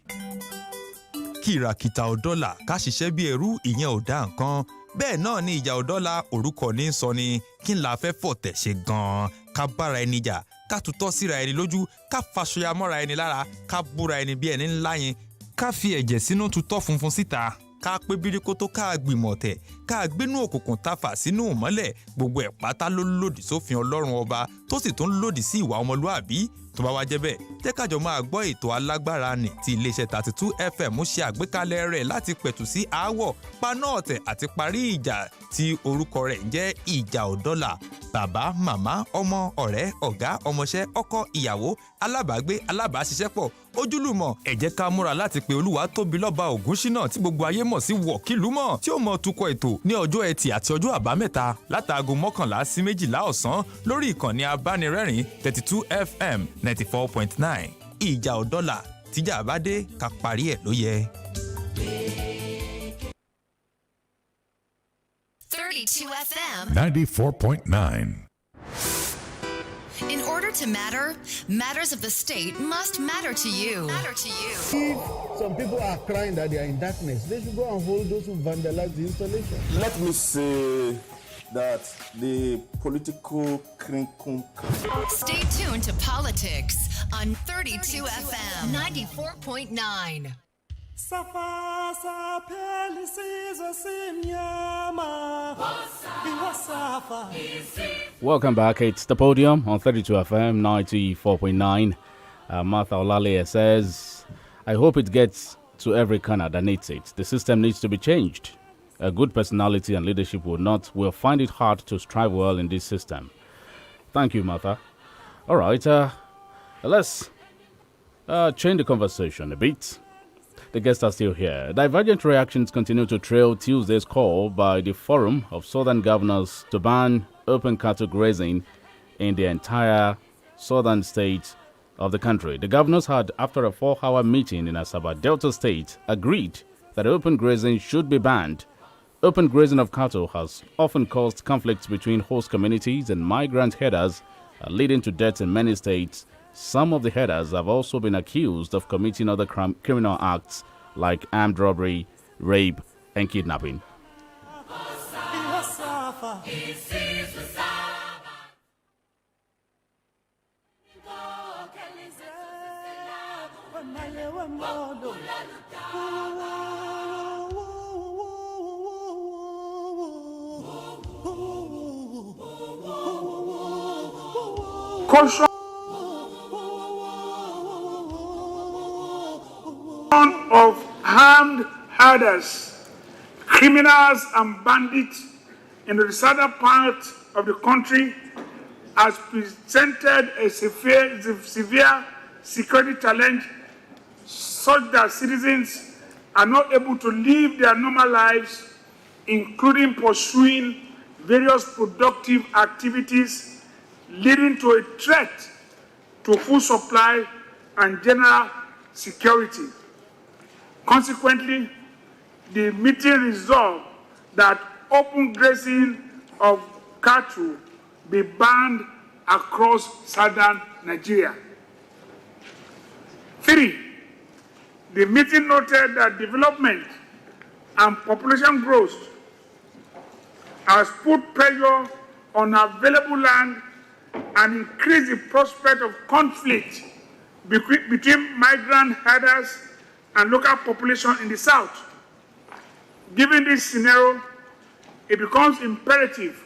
kìràkìtà ọ̀dọ́là ká ṣiṣẹ́ bí ẹrú ìyẹn ò dá nǹkan bẹ́ẹ̀ náà ni ìjà ọ̀dọ́là orúkọ ní sọ ni kí n la fẹ́ fọ̀tẹ̀ ṣe gan-an ká bára ẹni jà ká tutọ́ síra ẹni lójú ká faṣọya mọ́ra ẹni lára ká búra ẹni bí ẹni ńlá yẹn ká fi ẹ̀jẹ̀ sínú tutọ́ funfun síta ká pé bíríkótó ká gbìmọ̀ tẹ̀ ká gbénú òkùnkùn tafà sínú ìmọ́lẹ̀ gbogbo ẹ̀ pátá ló lòdì sófin Ọlọ́run ọba tó sì tún lòdì sí ìwà ọmọlúàbí tó bá wá jẹ́ bẹ́ẹ̀ jẹ́ kájọ máa gbọ́ ètò alágbára nì tí iléeṣẹ́ 32 FM ṣe àgbékalẹ̀ rẹ̀ láti pẹ̀tù sí aáwọ̀ paná ọ̀tẹ̀ àti parí ìjà tí orúkọ rẹ̀ ń jẹ́ ìjà ọ̀dọ́là bàbá màmá ọmọ ọ̀rẹ́ ọ̀gá ọmọọṣẹ́ ọkọ ìyàwó alábàágbé alábàáṣiṣẹ́pọ̀ ojúlùmọ̀ ẹ jẹ́ ká múra láti pe Olúwatóbilọ́ba Ògúnṣínà tí gbogbo ayé mọ̀ sí wọ̀kìlúmọ̀ tí ó mọ tukọ̀ ètò ní ọjọ́ ẹtì àti ọjọ́ àbámẹ́ta látàgò 11 sí 12 ọ̀sán lórí ìkànnì abánirẹ́rìn 32 FM 94.9 ìjà ọ̀dọ́là tíjà bá dé ká parí ẹ̀ ló yẹ. 32 FM 94.9. In order to matter, matters of the state must matter to you. If some people are crying that they are in darkness, they should go and hold those who vandalize the installation. Let me say that the political crinkle. Stay tuned to politics on 32 FM 94.9. Welcome back. It's the Podium on 32 FM 94.9. Martha Olale says, I hope it gets to every corner that needs it. The system needs to be changed. A good personality and leadership will find it hard to strive well in this system. Thank you, Martha. All right, let's change the conversation a bit. The guests are still here. Divergent reactions continue to trail Tuesday's call by the Forum of Southern Governors to ban open cattle grazing in the entire southern state of the country. The governors had, after a 4-hour meeting in Asaba, Delta State, agreed that open grazing should be banned. Open grazing of cattle has often caused conflicts between host communities and migrant herders, leading to deaths in many states. Some of the herders have also been accused of committing other criminal acts like armed robbery, rape, and kidnapping. Caution of armed herders, criminals and bandits in the southern part of the country has presented a severe security challenge such that citizens are not able to live their normal lives, including pursuing various productive activities, leading to a threat to food supply and general security. Consequently, the meeting resolved that open grazing of cattle be banned across southern Nigeria. 3. The meeting noted that development and population growth has put pressure on available land and increased the prospect of conflict between migrant herders and local population in the south. Given this scenario, it becomes imperative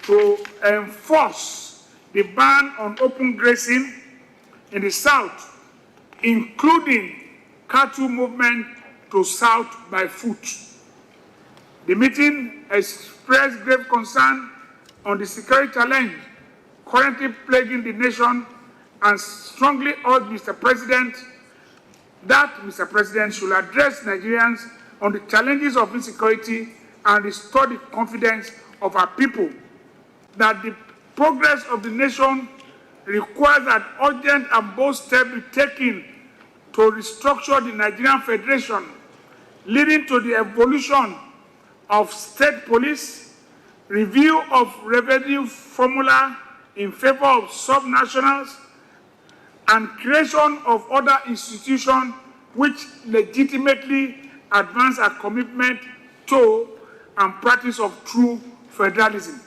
to enforce the ban on open grazing in the South, including cattle movement to South by foot. The meeting expressed grave concern on the security challenge currently plaguing the nation and strongly urged Mr. President should address Nigerians on the challenges of insecurity and restore the confidence of our people, that the progress of the nation requires that urgent and bold steps be taken to restructure the Nigerian Federation, leading to the evolution of state police, review of revenue formula in favor of subnationals, and creation of other institutions which legitimately advance our commitment to and practice of true federalism.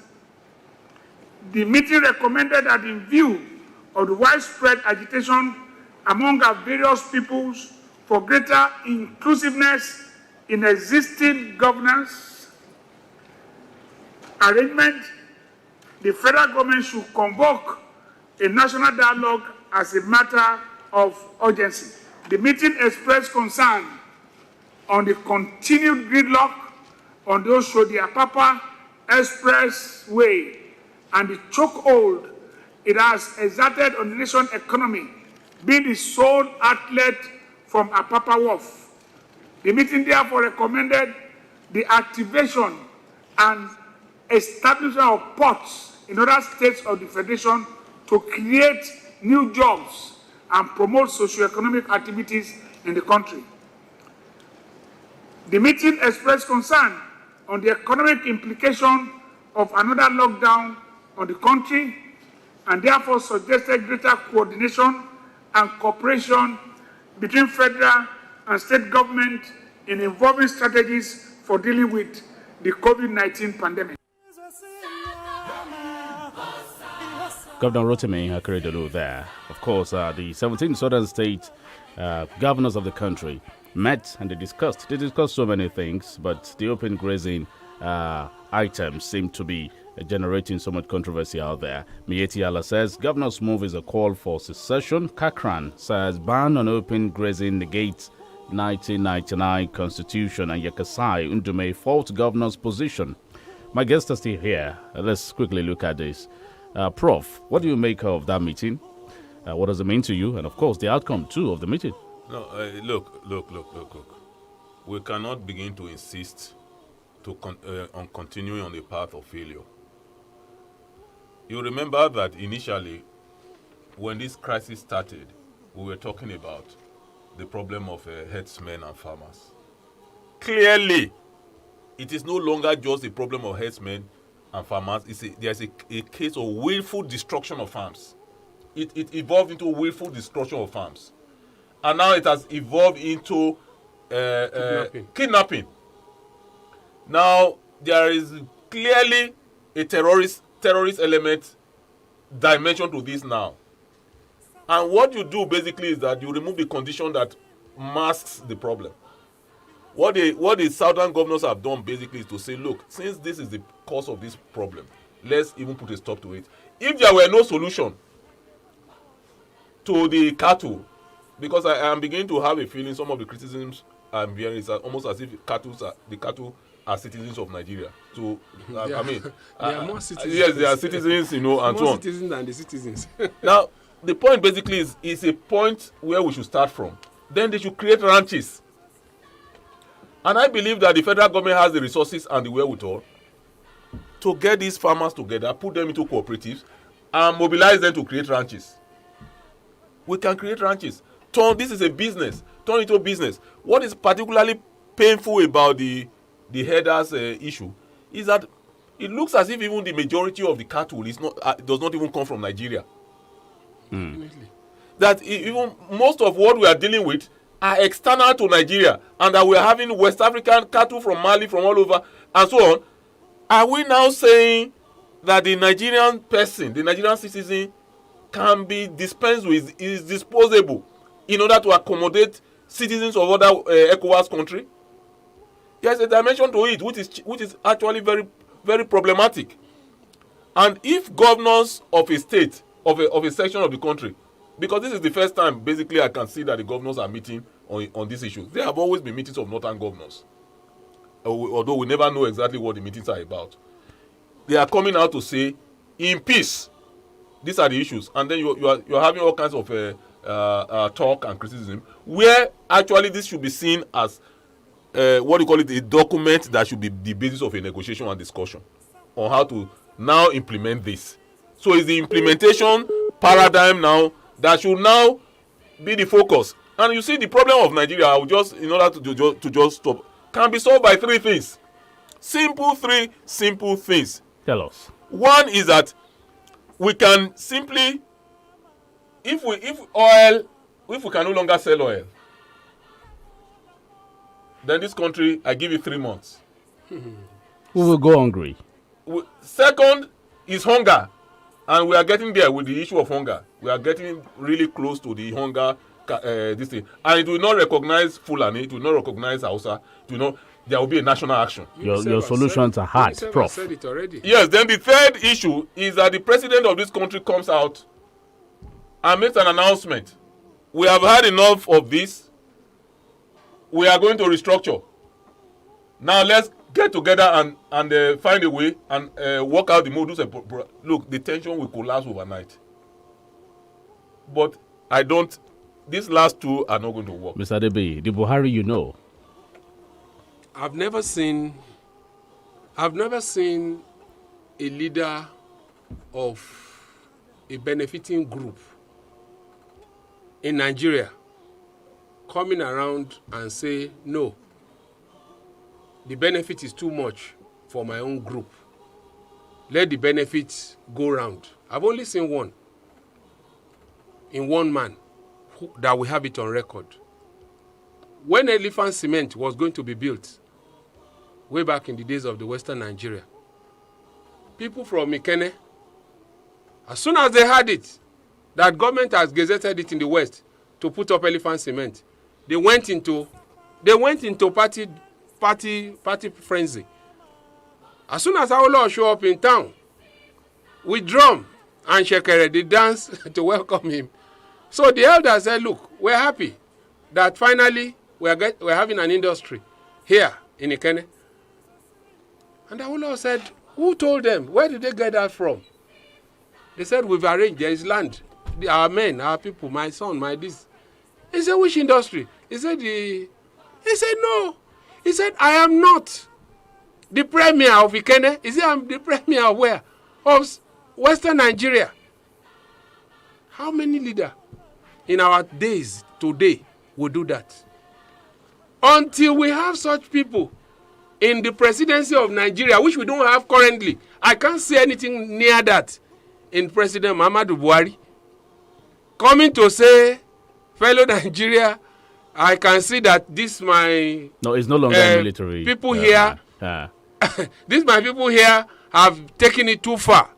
The meeting recommended that in view of the widespread agitation among our various peoples for greater inclusiveness in existing governance arrangement, the federal government should convoke a national dialogue as a matter of urgency. The meeting expressed concern on the continued gridlock on the Oshodi-Apapa Expressway and the chokehold it has exerted on the nation's economy, being the sole outlet from Apapa Wharf. The meeting therefore recommended the activation and establishment of ports in other states of the Federation to create new jobs and promote socio-economic activities in the country. The meeting expressed concern on the economic implication of another lockdown on the country and therefore suggested greater coordination and cooperation between federal and state government in evolving strategies for dealing with the COVID-19 pandemic. Governor Rotimi Akeredolu there. Of course, the 17 southern state governors of the country met and they discussed so many things, but the open grazing items seem to be generating so much controversy out there. Mieti Allah says governor's move is a call for secession. Kakran says ban on open grazing negates 1999 constitution, and Yakasai Undume fault governor's position. My guests are still here. Let's quickly look at this. Prof, what do you make of that meeting? What does it mean to you? And of course, the outcome too of the meeting. No, look. We cannot begin to insist on continuing on the path of failure. You remember that initially, when this crisis started, we were talking about the problem of herdsmen and farmers. Clearly, it is no longer just a problem of herdsmen and farmers. There's a case of willful destruction of farms. It evolved into willful destruction of farms. And now it has evolved into kidnapping. Now, there is clearly a terrorist element dimension to this now. And what you do basically is that you remove the condition that masks the problem. What the southern governors have done basically is to say, look, since this is the cause of this problem, let's even put a stop to it. If there were no solution to the cattle, because I am beginning to have a feeling some of the criticisms I'm hearing is almost as if the cattle are citizens of Nigeria. So, I mean, they are more citizens. Yes, they are citizens, and so on. More citizens than the citizens. Now, the point basically is a point where we should start from. Then they should create ranches. And I believe that the federal government has the resources and the wherewithal to get these farmers together, put them into cooperatives, and mobilize them to create ranches. We can create ranches. This is a business. Turn it into a business. What is particularly painful about the herders issue is that it looks as if even the majority of the cattle does not even come from Nigeria. That even most of what we are dealing with are external to Nigeria, and that we are having West African cattle from Mali, from all over, and so on. Are we now saying that the Nigerian person, the Nigerian citizen, can be dispensed with, is disposable in order to accommodate citizens of other ECOWAS country? There's a dimension to it which is actually very, very problematic. And if governors of a state, of a section of the country, because this is the first time basically I can see that the governors are meeting on this issue. There have always been meetings of northern governors, although we never know exactly what the meetings are about. They are coming out to say, in peace, these are the issues, and then you are having all kinds of talk and criticism, where actually this should be seen as what you call it, a document that should be the basis of a negotiation and discussion on how to now implement this. So it's the implementation paradigm now that should now be the focus. And you see, the problem of Nigeria, I will just, in order to just stop, can be solved by three things. Three simple things. Tell us. One is that we can simply, if we can no longer sell oil, then this country, I give it 3 months. We will go hungry. Second is hunger, and we are getting there with the issue of hunger. We are getting really close to the hunger this thing, and it will not recognize Fulani, it will not recognize Hausa, there will be a national action. Your solutions are hard, Prof. Said it already. Yes, then the third issue is that the president of this country comes out and makes an announcement. We have had enough of this. We are going to restructure. Now let's get together and find a way and work out the modus. Look, the tension will collapse overnight. But these last two are not going to work. Mr. Adebayi, the Buhari you know. I've never seen a leader of a benefiting group in Nigeria coming around and say, no, the benefit is too much for my own group. Let the benefits go round. I've only seen one in one man that we have it on record. When Elephant Cement was going to be built, way back in the days of the Western Nigeria, people from Ikene, as soon as they heard it, that government has gazetted it in the West to put up Elephant Cement, they went into party frenzy. As soon as Awolowo show up in town with drum and shekere, they dance to welcome him. So the elders said, look, we're happy that finally we're having an industry here in Ikene. And Awolowo said, who told them? Where did they get that from? They said, we've arranged, there is land. Our men, our people, my son, my this. He said, which industry? He said, no. He said, I am not the premier of Ikene. He said, I'm the premier of where? Of Western Nigeria. How many leaders in our days today will do that? Until we have such people in the presidency of Nigeria, which we don't have currently, I can't say anything near that in President Muhammadu Buhari, coming to say, fellow Nigeria, I can see that this my... No, it's no longer military. People here, these my people here have taken it too far.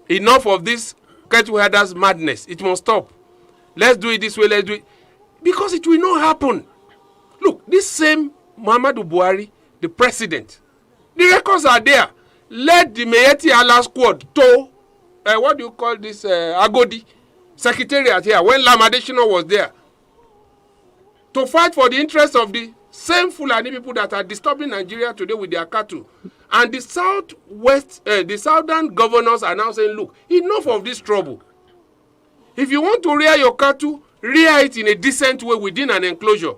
Enough of this cattle herders madness. It must stop. Let's do it this way, let's do it. Because it will not happen. Look, this same Muhammadu Buhari, the president, the records are there. Let the Meyeti Allah squad to, what do you call this, Agodi, secretariat here, when Lam Adesina was there, to fight for the interests of the same Fulani people that are disturbing Nigeria today with their cattle. And the southern governors are now saying, look, enough of this trouble. If you want to rear your cattle, rear it in a decent way within an enclosure,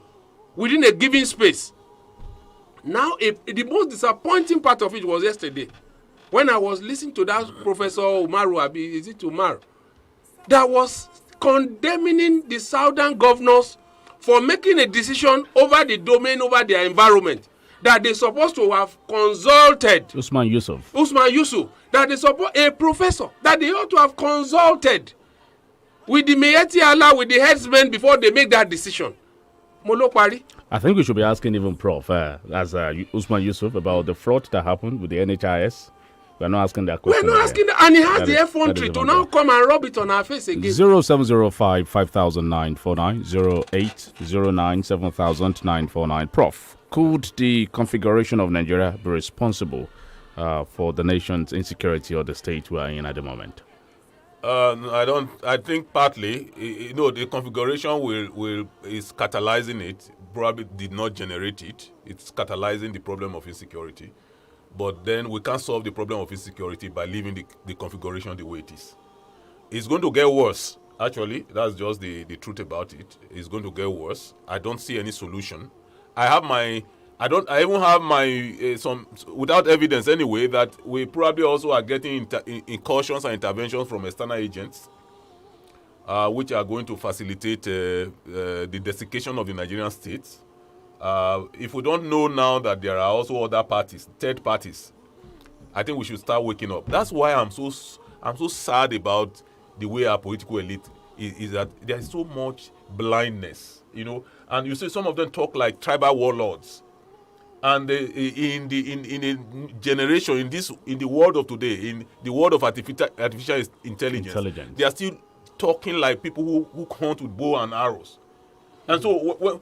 within a given space. Now, the most disappointing part of it was yesterday, when I was listening to that Professor Umaru, is it Umar, that was condemning the southern governors for making a decision over the domain, over their environment, that they're supposed to have consulted Usman Yusuf, that they support a professor, that they ought to have consulted with the Meyeti Allah, with the headsmen before they make that decision. Molopari. I think we should be asking even Prof, as Usman Yusuf, about the fraud that happened with the NHIS We're not asking that question. We're not asking that. And he has the effrontery to now come and rub it on our face again. 0705 500949 0809 7949. Prof, could the configuration of Nigeria be responsible for the nation's insecurity or the state we are in at the moment? I don't. I think partly, the configuration is catalyzing it. Probably did not generate it. It's catalyzing the problem of insecurity. But then we can't solve the problem of insecurity by leaving the configuration the way it is. It's going to get worse. Actually, that's just the truth about it. It's going to get worse. I don't see any solution. I even have my some without evidence anyway that we probably also are getting incursions and interventions from external agents, which are going to facilitate the desiccation of the Nigerian state. If we don't know now that there are also other parties, third parties, I think we should start waking up. That's why I'm so sad about the way our political elite is that there is so much blindness, And you see some of them talk like tribal warlords. And in a generation, in the world of today, in the world of artificial intelligence, they are still talking like people who hunt with bow and arrows. And so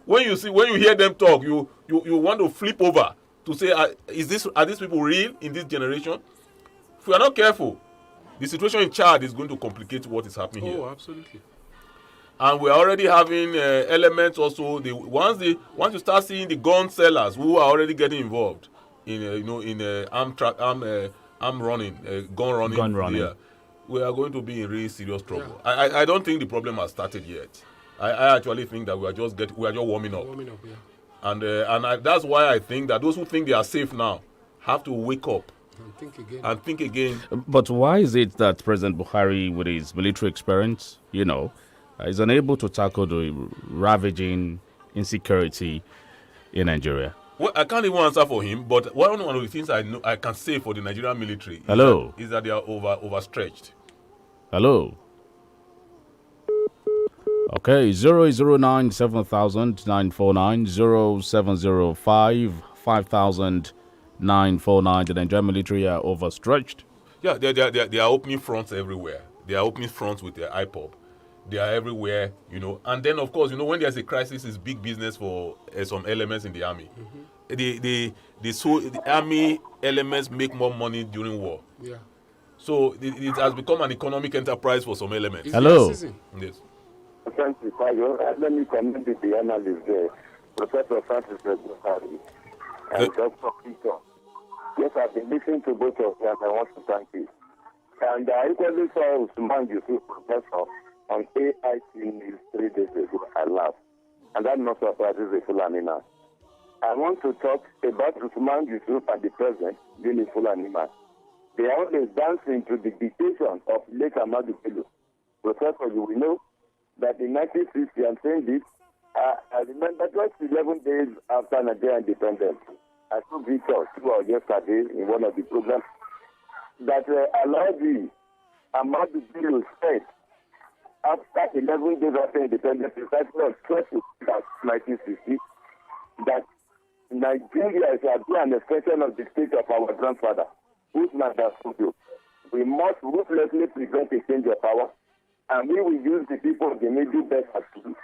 when you hear them talk, you want to flip over to say, are these people real in this generation? If we are not careful, the situation in Chad is going to complicate what is happening here. Oh, absolutely. And we're already having elements also. Once you start seeing the gun sellers who are already getting involved in gun running, yeah, we are going to be in really serious trouble. Yeah. I don't think the problem has started yet. I actually think that we are just warming up. Yeah. And that's why I think that those who think they are safe now have to wake up and think again. But why is it that President Buhari, with his military experience, is unable to tackle the ravaging insecurity in Nigeria? Well, I can't even answer for him, but one of the things I can say for the Nigerian military is that they are overstretched. Hello. Okay, 009 7000 949 0705 500949. The Nigerian military are overstretched. Yeah, they are opening fronts everywhere. They are opening fronts with their IPOB. They are everywhere, And then, of course, when there's a crisis, it's big business for some elements in the army. Mm-hmm. The army elements make more money during war. Yeah. So it has become an economic enterprise for some elements. Hello. Yes. Thank you, Fayo. Let me comment with the analyst there, Professor Francis Buhari and Dr. Peter. Yes, I've been listening to both of them. I want to thank you. And I equally saw Usman Yusuf, Professor, on AIT News 3 days ago. I laughed. And that not surprises a Fulani man. I want to talk about Usman Yusuf and the president being a Fulani man. They are always dancing to the dictation of Lake Ahmadu Bello. Professor, you will know that in 1960, I'm saying this, I remember just 11 days after Nigeria independence, I took Victor yesterday in one of the programs that Alhaji Ahmadu Bello said after 11 days after independence, precisely on 1960, that Nigeria shall be an extension of the state of our grandfather, Usman Danfodio. We must ruthlessly prevent a change of power, and we will use the people of the Middle Belt as tools,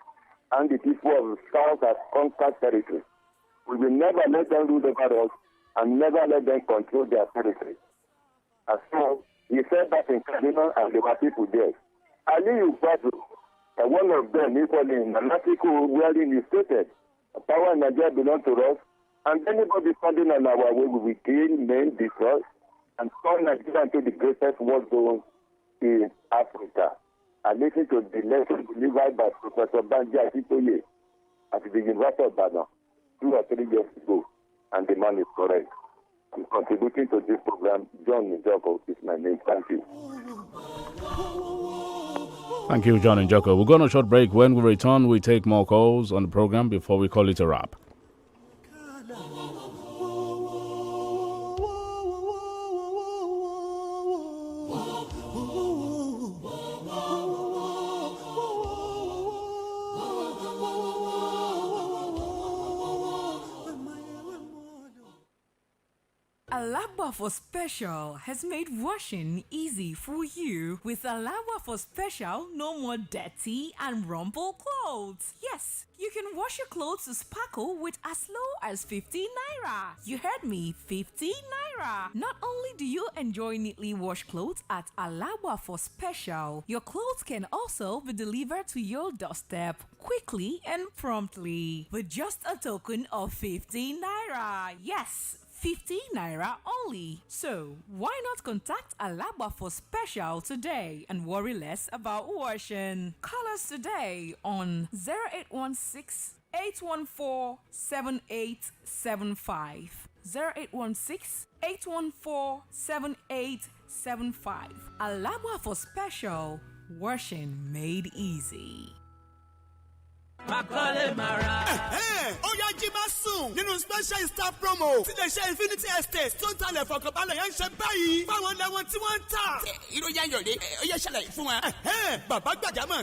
and the people of the South as conquered territory. We will never let them rule over us, and never let them control their territory. And so, he said that in Kaduna, and there were people there. Ali Ubadu, one of them, equally in an article wherein he stated, power in Nigeria belongs to us, and anybody standing on our way will gain, men, destroy, and turn Nigeria into the greatest war zone in Africa. I listened to the lesson delivered by Professor Banji Akitoye at the University of Ibadan 2 or 3 years ago, and the man is correct. I'm contributing to this program. John Njoko is my name. Thank you. Thank you, John Njoko. We'll go on a short break. When we return, we take more calls on the program before we call it a wrap. Allah Alagba for Special has made washing easy for you. With Alagba for Special, no more dirty and rumpled clothes. Yes, you can wash your clothes to sparkle with as low as 50 naira. You heard me, 50 naira. Not only do you enjoy neatly washed clothes at Alagba for Special, your clothes can also be delivered to your doorstep quickly and promptly with just a token of 50 naira. Yes, 50 naira only. So, why not contact Alagba for Special today and worry less about washing? Call us today on 0816 814 7875. 0816 814 7875. Alagba for Special. Washing made easy. Makole Mara. Ó yá jí má sùn nínú special star promo tí lè ṣe Infinity Estate tó ń talẹ̀ fọkànbalẹ̀ yẹn ń ṣe báyìí fáwọn lẹ́wọ̀n tí wọ́n ń tà. Ìròyìn ayọ̀dẹ ó yẹ ṣẹlẹ̀ fún wa. Bàbá gbàjámọ̀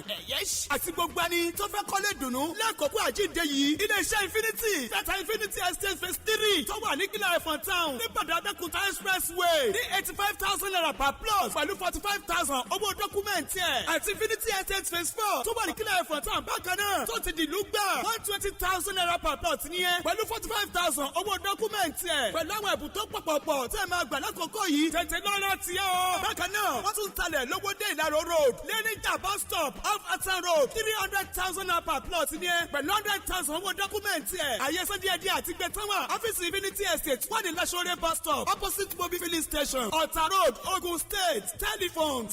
àti gbogbo ẹni tó fẹ́ kọ́lé dùnú lákòókò àjíǹde yìí ilé-iṣẹ́ Infinity tata Infinity Estate phase 3 tó wà ní Kílà Ẹ̀fọ̀n town ní Bàdàdàkùtà expressway ní 85,000 naira per plot pẹ̀lú 45,000 owó dọ́kúmẹ̀ntì ẹ̀ àti Infinity Estate phase 4 tó wà ní Kílà Ẹ̀fọ̀n town bákan náà tó ti dìlú gbà 120,000 naira per plot nìyẹn pẹ̀lú 45,000 owó dọ́kúmẹ̀ntì ẹ̀ pẹ̀lú àwọn ẹ̀bùn tó pọ̀pọ̀pọ̀ tẹ́ ẹ máa gbà lákòókò yìí tètè lọ́rọ̀ tí ó. bákan náà wọ́n tún talẹ̀ lówódé Ìlàró road lẹ́nìjà bus stop off Atan road 300,000 naira per plot nìyẹn pẹ̀lú 100,000 owó dọ́kúmẹ̀ntì ẹ̀. àyẹ̀sọ́ díẹ̀díẹ̀ àti gbẹ̀tánwà ọ́fíìsì Infinity Estate wà ní Lásọ̀rẹ́ bus stop opposite Mobi filling station Ọ̀tà road Ogun State telephone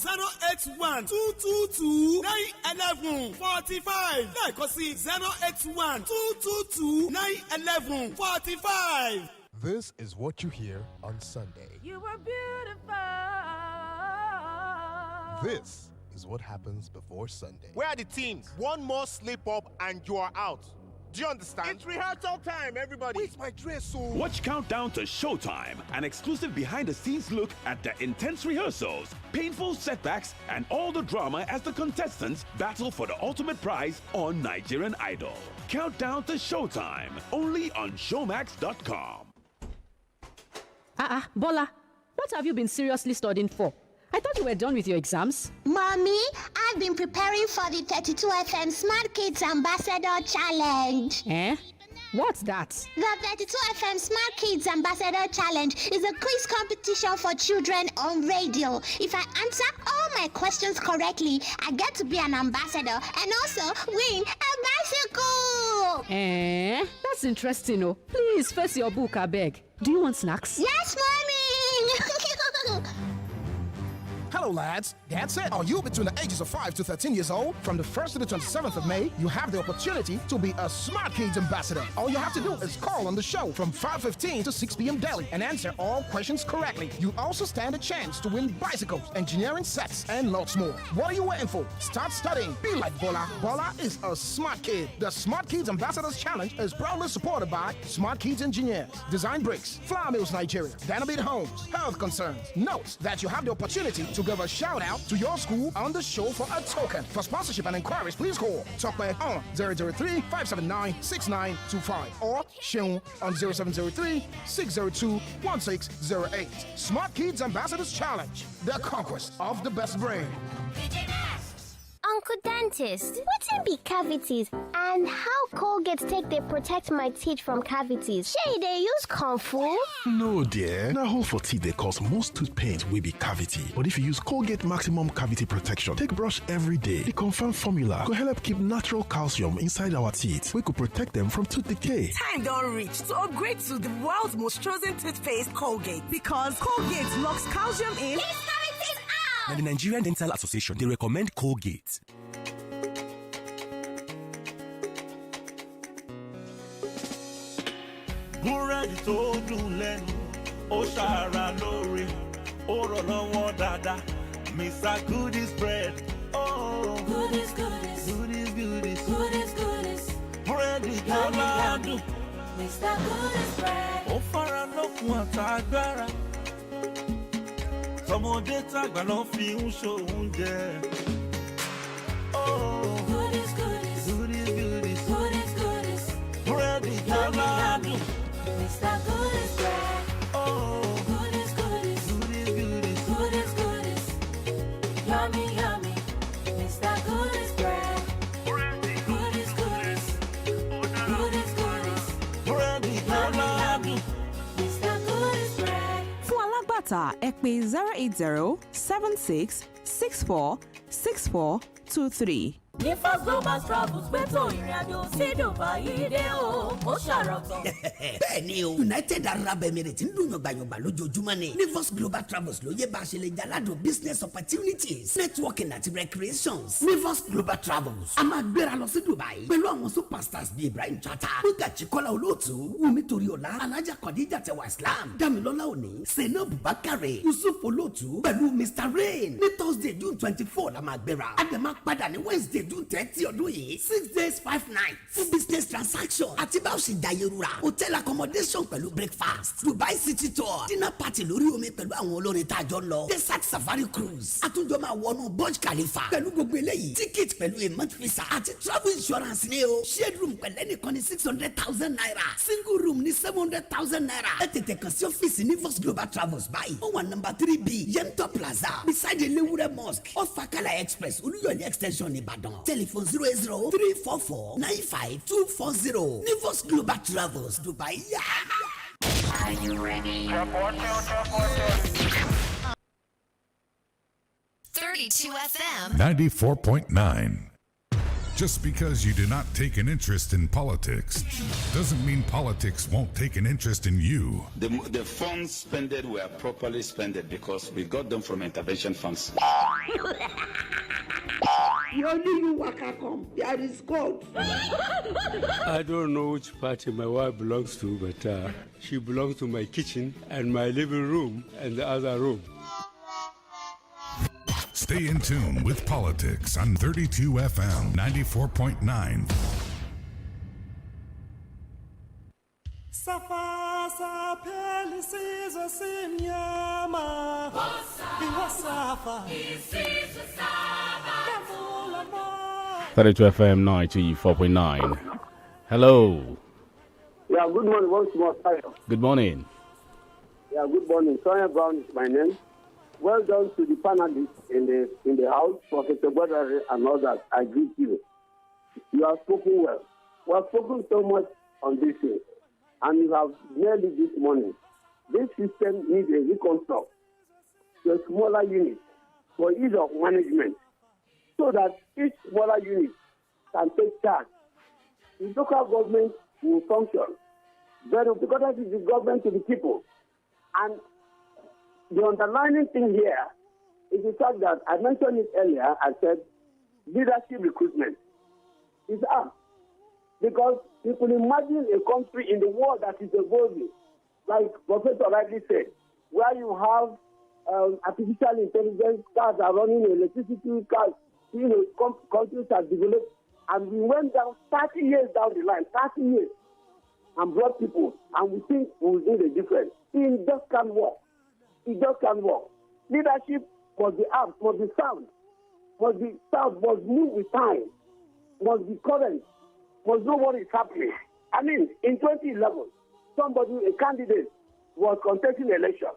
081-222-911-45 lẹ́ẹ̀kan sí 081-222-911-45. This is what you hear on Sunday. You were beautiful. This is what happens before Sunday. Where are the teams? One more slip up and you are out. Do you understand? It's rehearsal time, everybody. Where's my dress, so? Watch Countdown to Showtime, an exclusive behind-the-scenes look at the intense rehearsals, painful setbacks, and all the drama as the contestants battle for the ultimate prize on Nigerian Idol. Countdown to Showtime, only on Showmax.com. Bola, what have you been seriously studying for? I thought you were done with your exams. Mommy, I've been preparing for the 32FM Smart Kids Ambassador Challenge. What's that? The 32FM Smart Kids Ambassador Challenge is a quiz competition for children on radio. If I answer all my questions correctly, I get to be an ambassador and also win a bicycle. That's interesting, oh. Please face your book, I beg. Do you want snacks? Yes, Mommy! Hello, lads. That's it. Are you between the ages of 5 to 13 years old? From the 1st to the 27th of May, you have the opportunity to be a Smart Kids Ambassador. All you have to do is call on the show from 5:15 to 6 p.m. daily and answer all questions correctly. You also stand a chance to win bicycles, engineering sets, and lots more. What are you waiting for? Start studying. Be like Bola. Bola is a smart kid. The Smart Kids Ambassadors Challenge is proudly supported by Smart Kids Engineers, Design Bricks, Flour Mills Nigeria, Danabit Homes, Health Concerns. Note that you have the opportunity to give a shout out to your school on the show for a token. For sponsorship and inquiries, please call Talkback on 003-579-6925 or Sean on 0703-602-1608. Smart Kids Ambassadors Challenge, the conquest of the best brain. Uncle Dentist, wetin be cavities and how Colgate take dey protect my teeth from cavities? Shey dey use comfort? No dear, na hole for teeth dey cause most tooth pain wey be cavity. But if you use Colgate Maximum Cavity Protection take brush every day, the confirmed formula go help keep natural calcium inside our teeth wey go protect them from tooth decay. Time don reach to upgrade to the world's most chosen toothpaste, Colgate, because Colgate locks calcium in. And the Nigerian Dental Association, they recommend Colgate. Búrẹ́dì tó dùn lẹ́nu, ó ṣàrà lóore, ó rọ̀ lọ́wọ́ dáadáa. Mr. Goodies bread. Oh, Goodies, goodies. Goodies, goodies. Goodies, goodies. Búrẹ́dì tó ládùn. Mr. Goodies bread. Ó fara lókun àtàgbára. Tọmọdé tàgbà ló fi ń ṣoúnjẹ. Goodies, goodies. Goodies, goodies. Goodies, goodies. Búrẹ́dì tó ládùn. Mr. Goodies bread. Goodies, tààràtà ẹ pè 08076646423. ní First Global Travels gbẹ́tò ìrìnàjò sí Dubai dé o ó ṣàròtọ̀. bẹ́ẹ̀ ni o United Arab Emirates ń dùn yọ̀gbàyọ̀gbà lójoojúmọ́ ni ní First Global Travels ló yẹ bá a ṣe lè jaládùn business opportunities networking àti recreations ní First Global Travels a máa gbéra lọ sí Dubai pẹ̀lú àwọn superstars bíi Ibrahim Chata Mugachi Kọ́lá Olóòtú Wumi Toriola Alhaja Khadija Tewa Islam Damilola Oni Sena Bubakare Yusuf Olóòtú pẹ̀lú Mr Rain ní Thursday June 24 la máa gbéra a dẹ̀ máa padà ní Wednesday June 30 ọdún yìí 6 days 5 nights fún business transaction àti bá a ṣe jayerura hotel accommodation pẹ̀lú breakfast Dubai City tour dinner party lórí omi pẹ̀lú àwọn olórin tá a jọ ń lọ desert safari cruise àtúnjọ máa wọnú Burj Khalifa pẹ̀lú gbogbo eléyìí ticket pẹ̀lú a month visa àti travel insurance ní o shared room pẹ̀lú ẹnìkan ní 600,000 naira single room ní 700,000 naira ẹ tètè kàn sí ọ́fíìsì ní First Global Travels báyìí ó wà number 3B Yemtop Plaza beside Elewure Mosque off Akala Express Olúyọ̀lé extension Ìbàdàn telephone 080-344-95240 Nivos Global Travels Dubai. Are you ready? 32 FM 94.9. Just because you do not take an interest in politics doesn't mean politics won't take an interest in you. The funds spent were properly spent because we got them from intervention funds. You only you waka come. There is God. I don't know which party my wife belongs to, but she belongs to my kitchen and my living room and the other room. Stay in tune with politics on 32 FM 94.9. Safasa pelisizo simnyama. Biwasafa. 32 FM 94.9. Hello. Yeah, good morning. Once more, Good morning. Yeah, good morning. Sonia Brown is my name. Well done to the panelists in the house, Professor Badare and others. I greet you. You have spoken well. We have spoken so much on this thing, and you have nailed it this morning. This system needs a reconstruct to a smaller unit for ease of management, so that each smaller unit can take charge. The local government will function better because that is the government to the people. And the underlying thing here is the fact that I mentioned it earlier. I said leadership recruitment is up. Because you can imagine a country in the world that is evolving, like Professor rightly said, where you have artificial intelligence, cars are running, electricity, cars, countries are developed, and we went down 30 years down the line, 30 years, and brought people, and we think we will do the difference. It just can't work. It just can't work. Leadership must be up, must be sound, must move with time, must be current, must know what is happening. I mean, in 2011, a candidate was contesting election,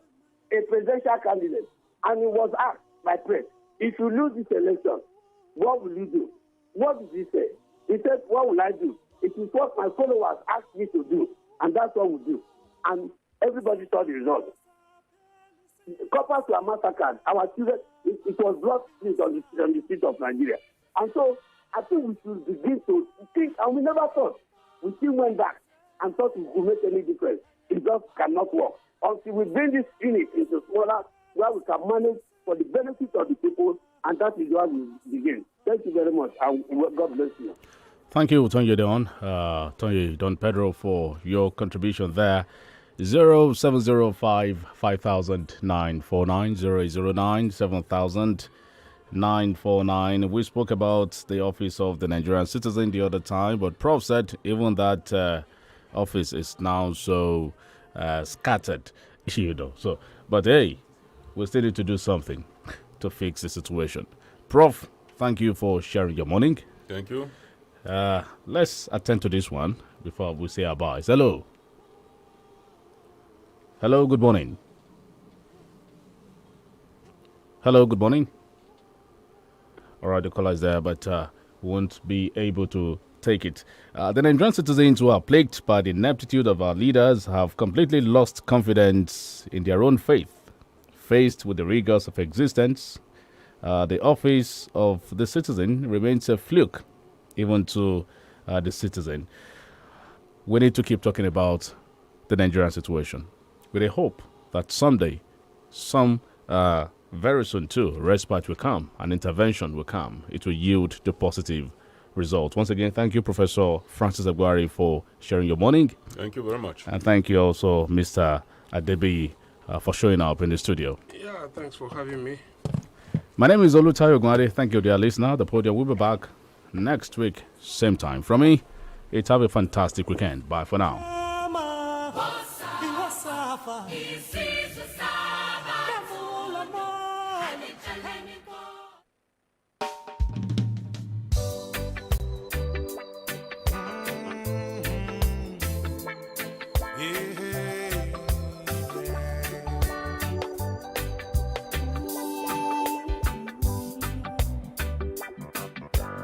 a presidential candidate, and he was asked by press, if you lose this election, what will you do? What did he say? He said, what will I do? It is what my followers asked me to do, and that's what we do. And everybody saw the result. Coppers were massacred. Our children, it was blood split on the street of Nigeria. And so I think we should begin to think, and we never thought. We still went back and thought it would make any difference. It just cannot work. Until we bring this unit into smaller, where we can manage for the benefit of the people, and that is where we begin. Thank you very much, and God bless you. Thank you, Tony Don Pedro, for your contribution there. 0705 500949 009 700949. We spoke about the office of the Nigerian citizen the other time, but Prof said even that office is now so scattered, So, but hey, we still need to do something to fix the situation. Prof, thank you for sharing your morning. Thank you. Let's attend to this one before we say our byes. Hello. Hello, good morning. Hello, good morning. All right, the caller is there, but won't be able to take it. The Nigerian citizens who are plagued by the ineptitude of our leaders have completely lost confidence in their own faith. Faced with the rigors of existence, the office of the citizen remains a fluke, even to the citizen. We need to keep talking about the Nigerian situation with a hope that someday, very soon too, respite will come, an intervention will come. It will yield the positive result. Once again, thank you, Professor Francis Aguari, for sharing your morning. Thank you very much. And thank you also, Mr. Adebi, for showing up in the studio. Yeah, thanks for having me. My name is OLUTAYO. Thank you, dear listener. The Podium will be back next week, same time. From me, have a fantastic weekend. Bye for now.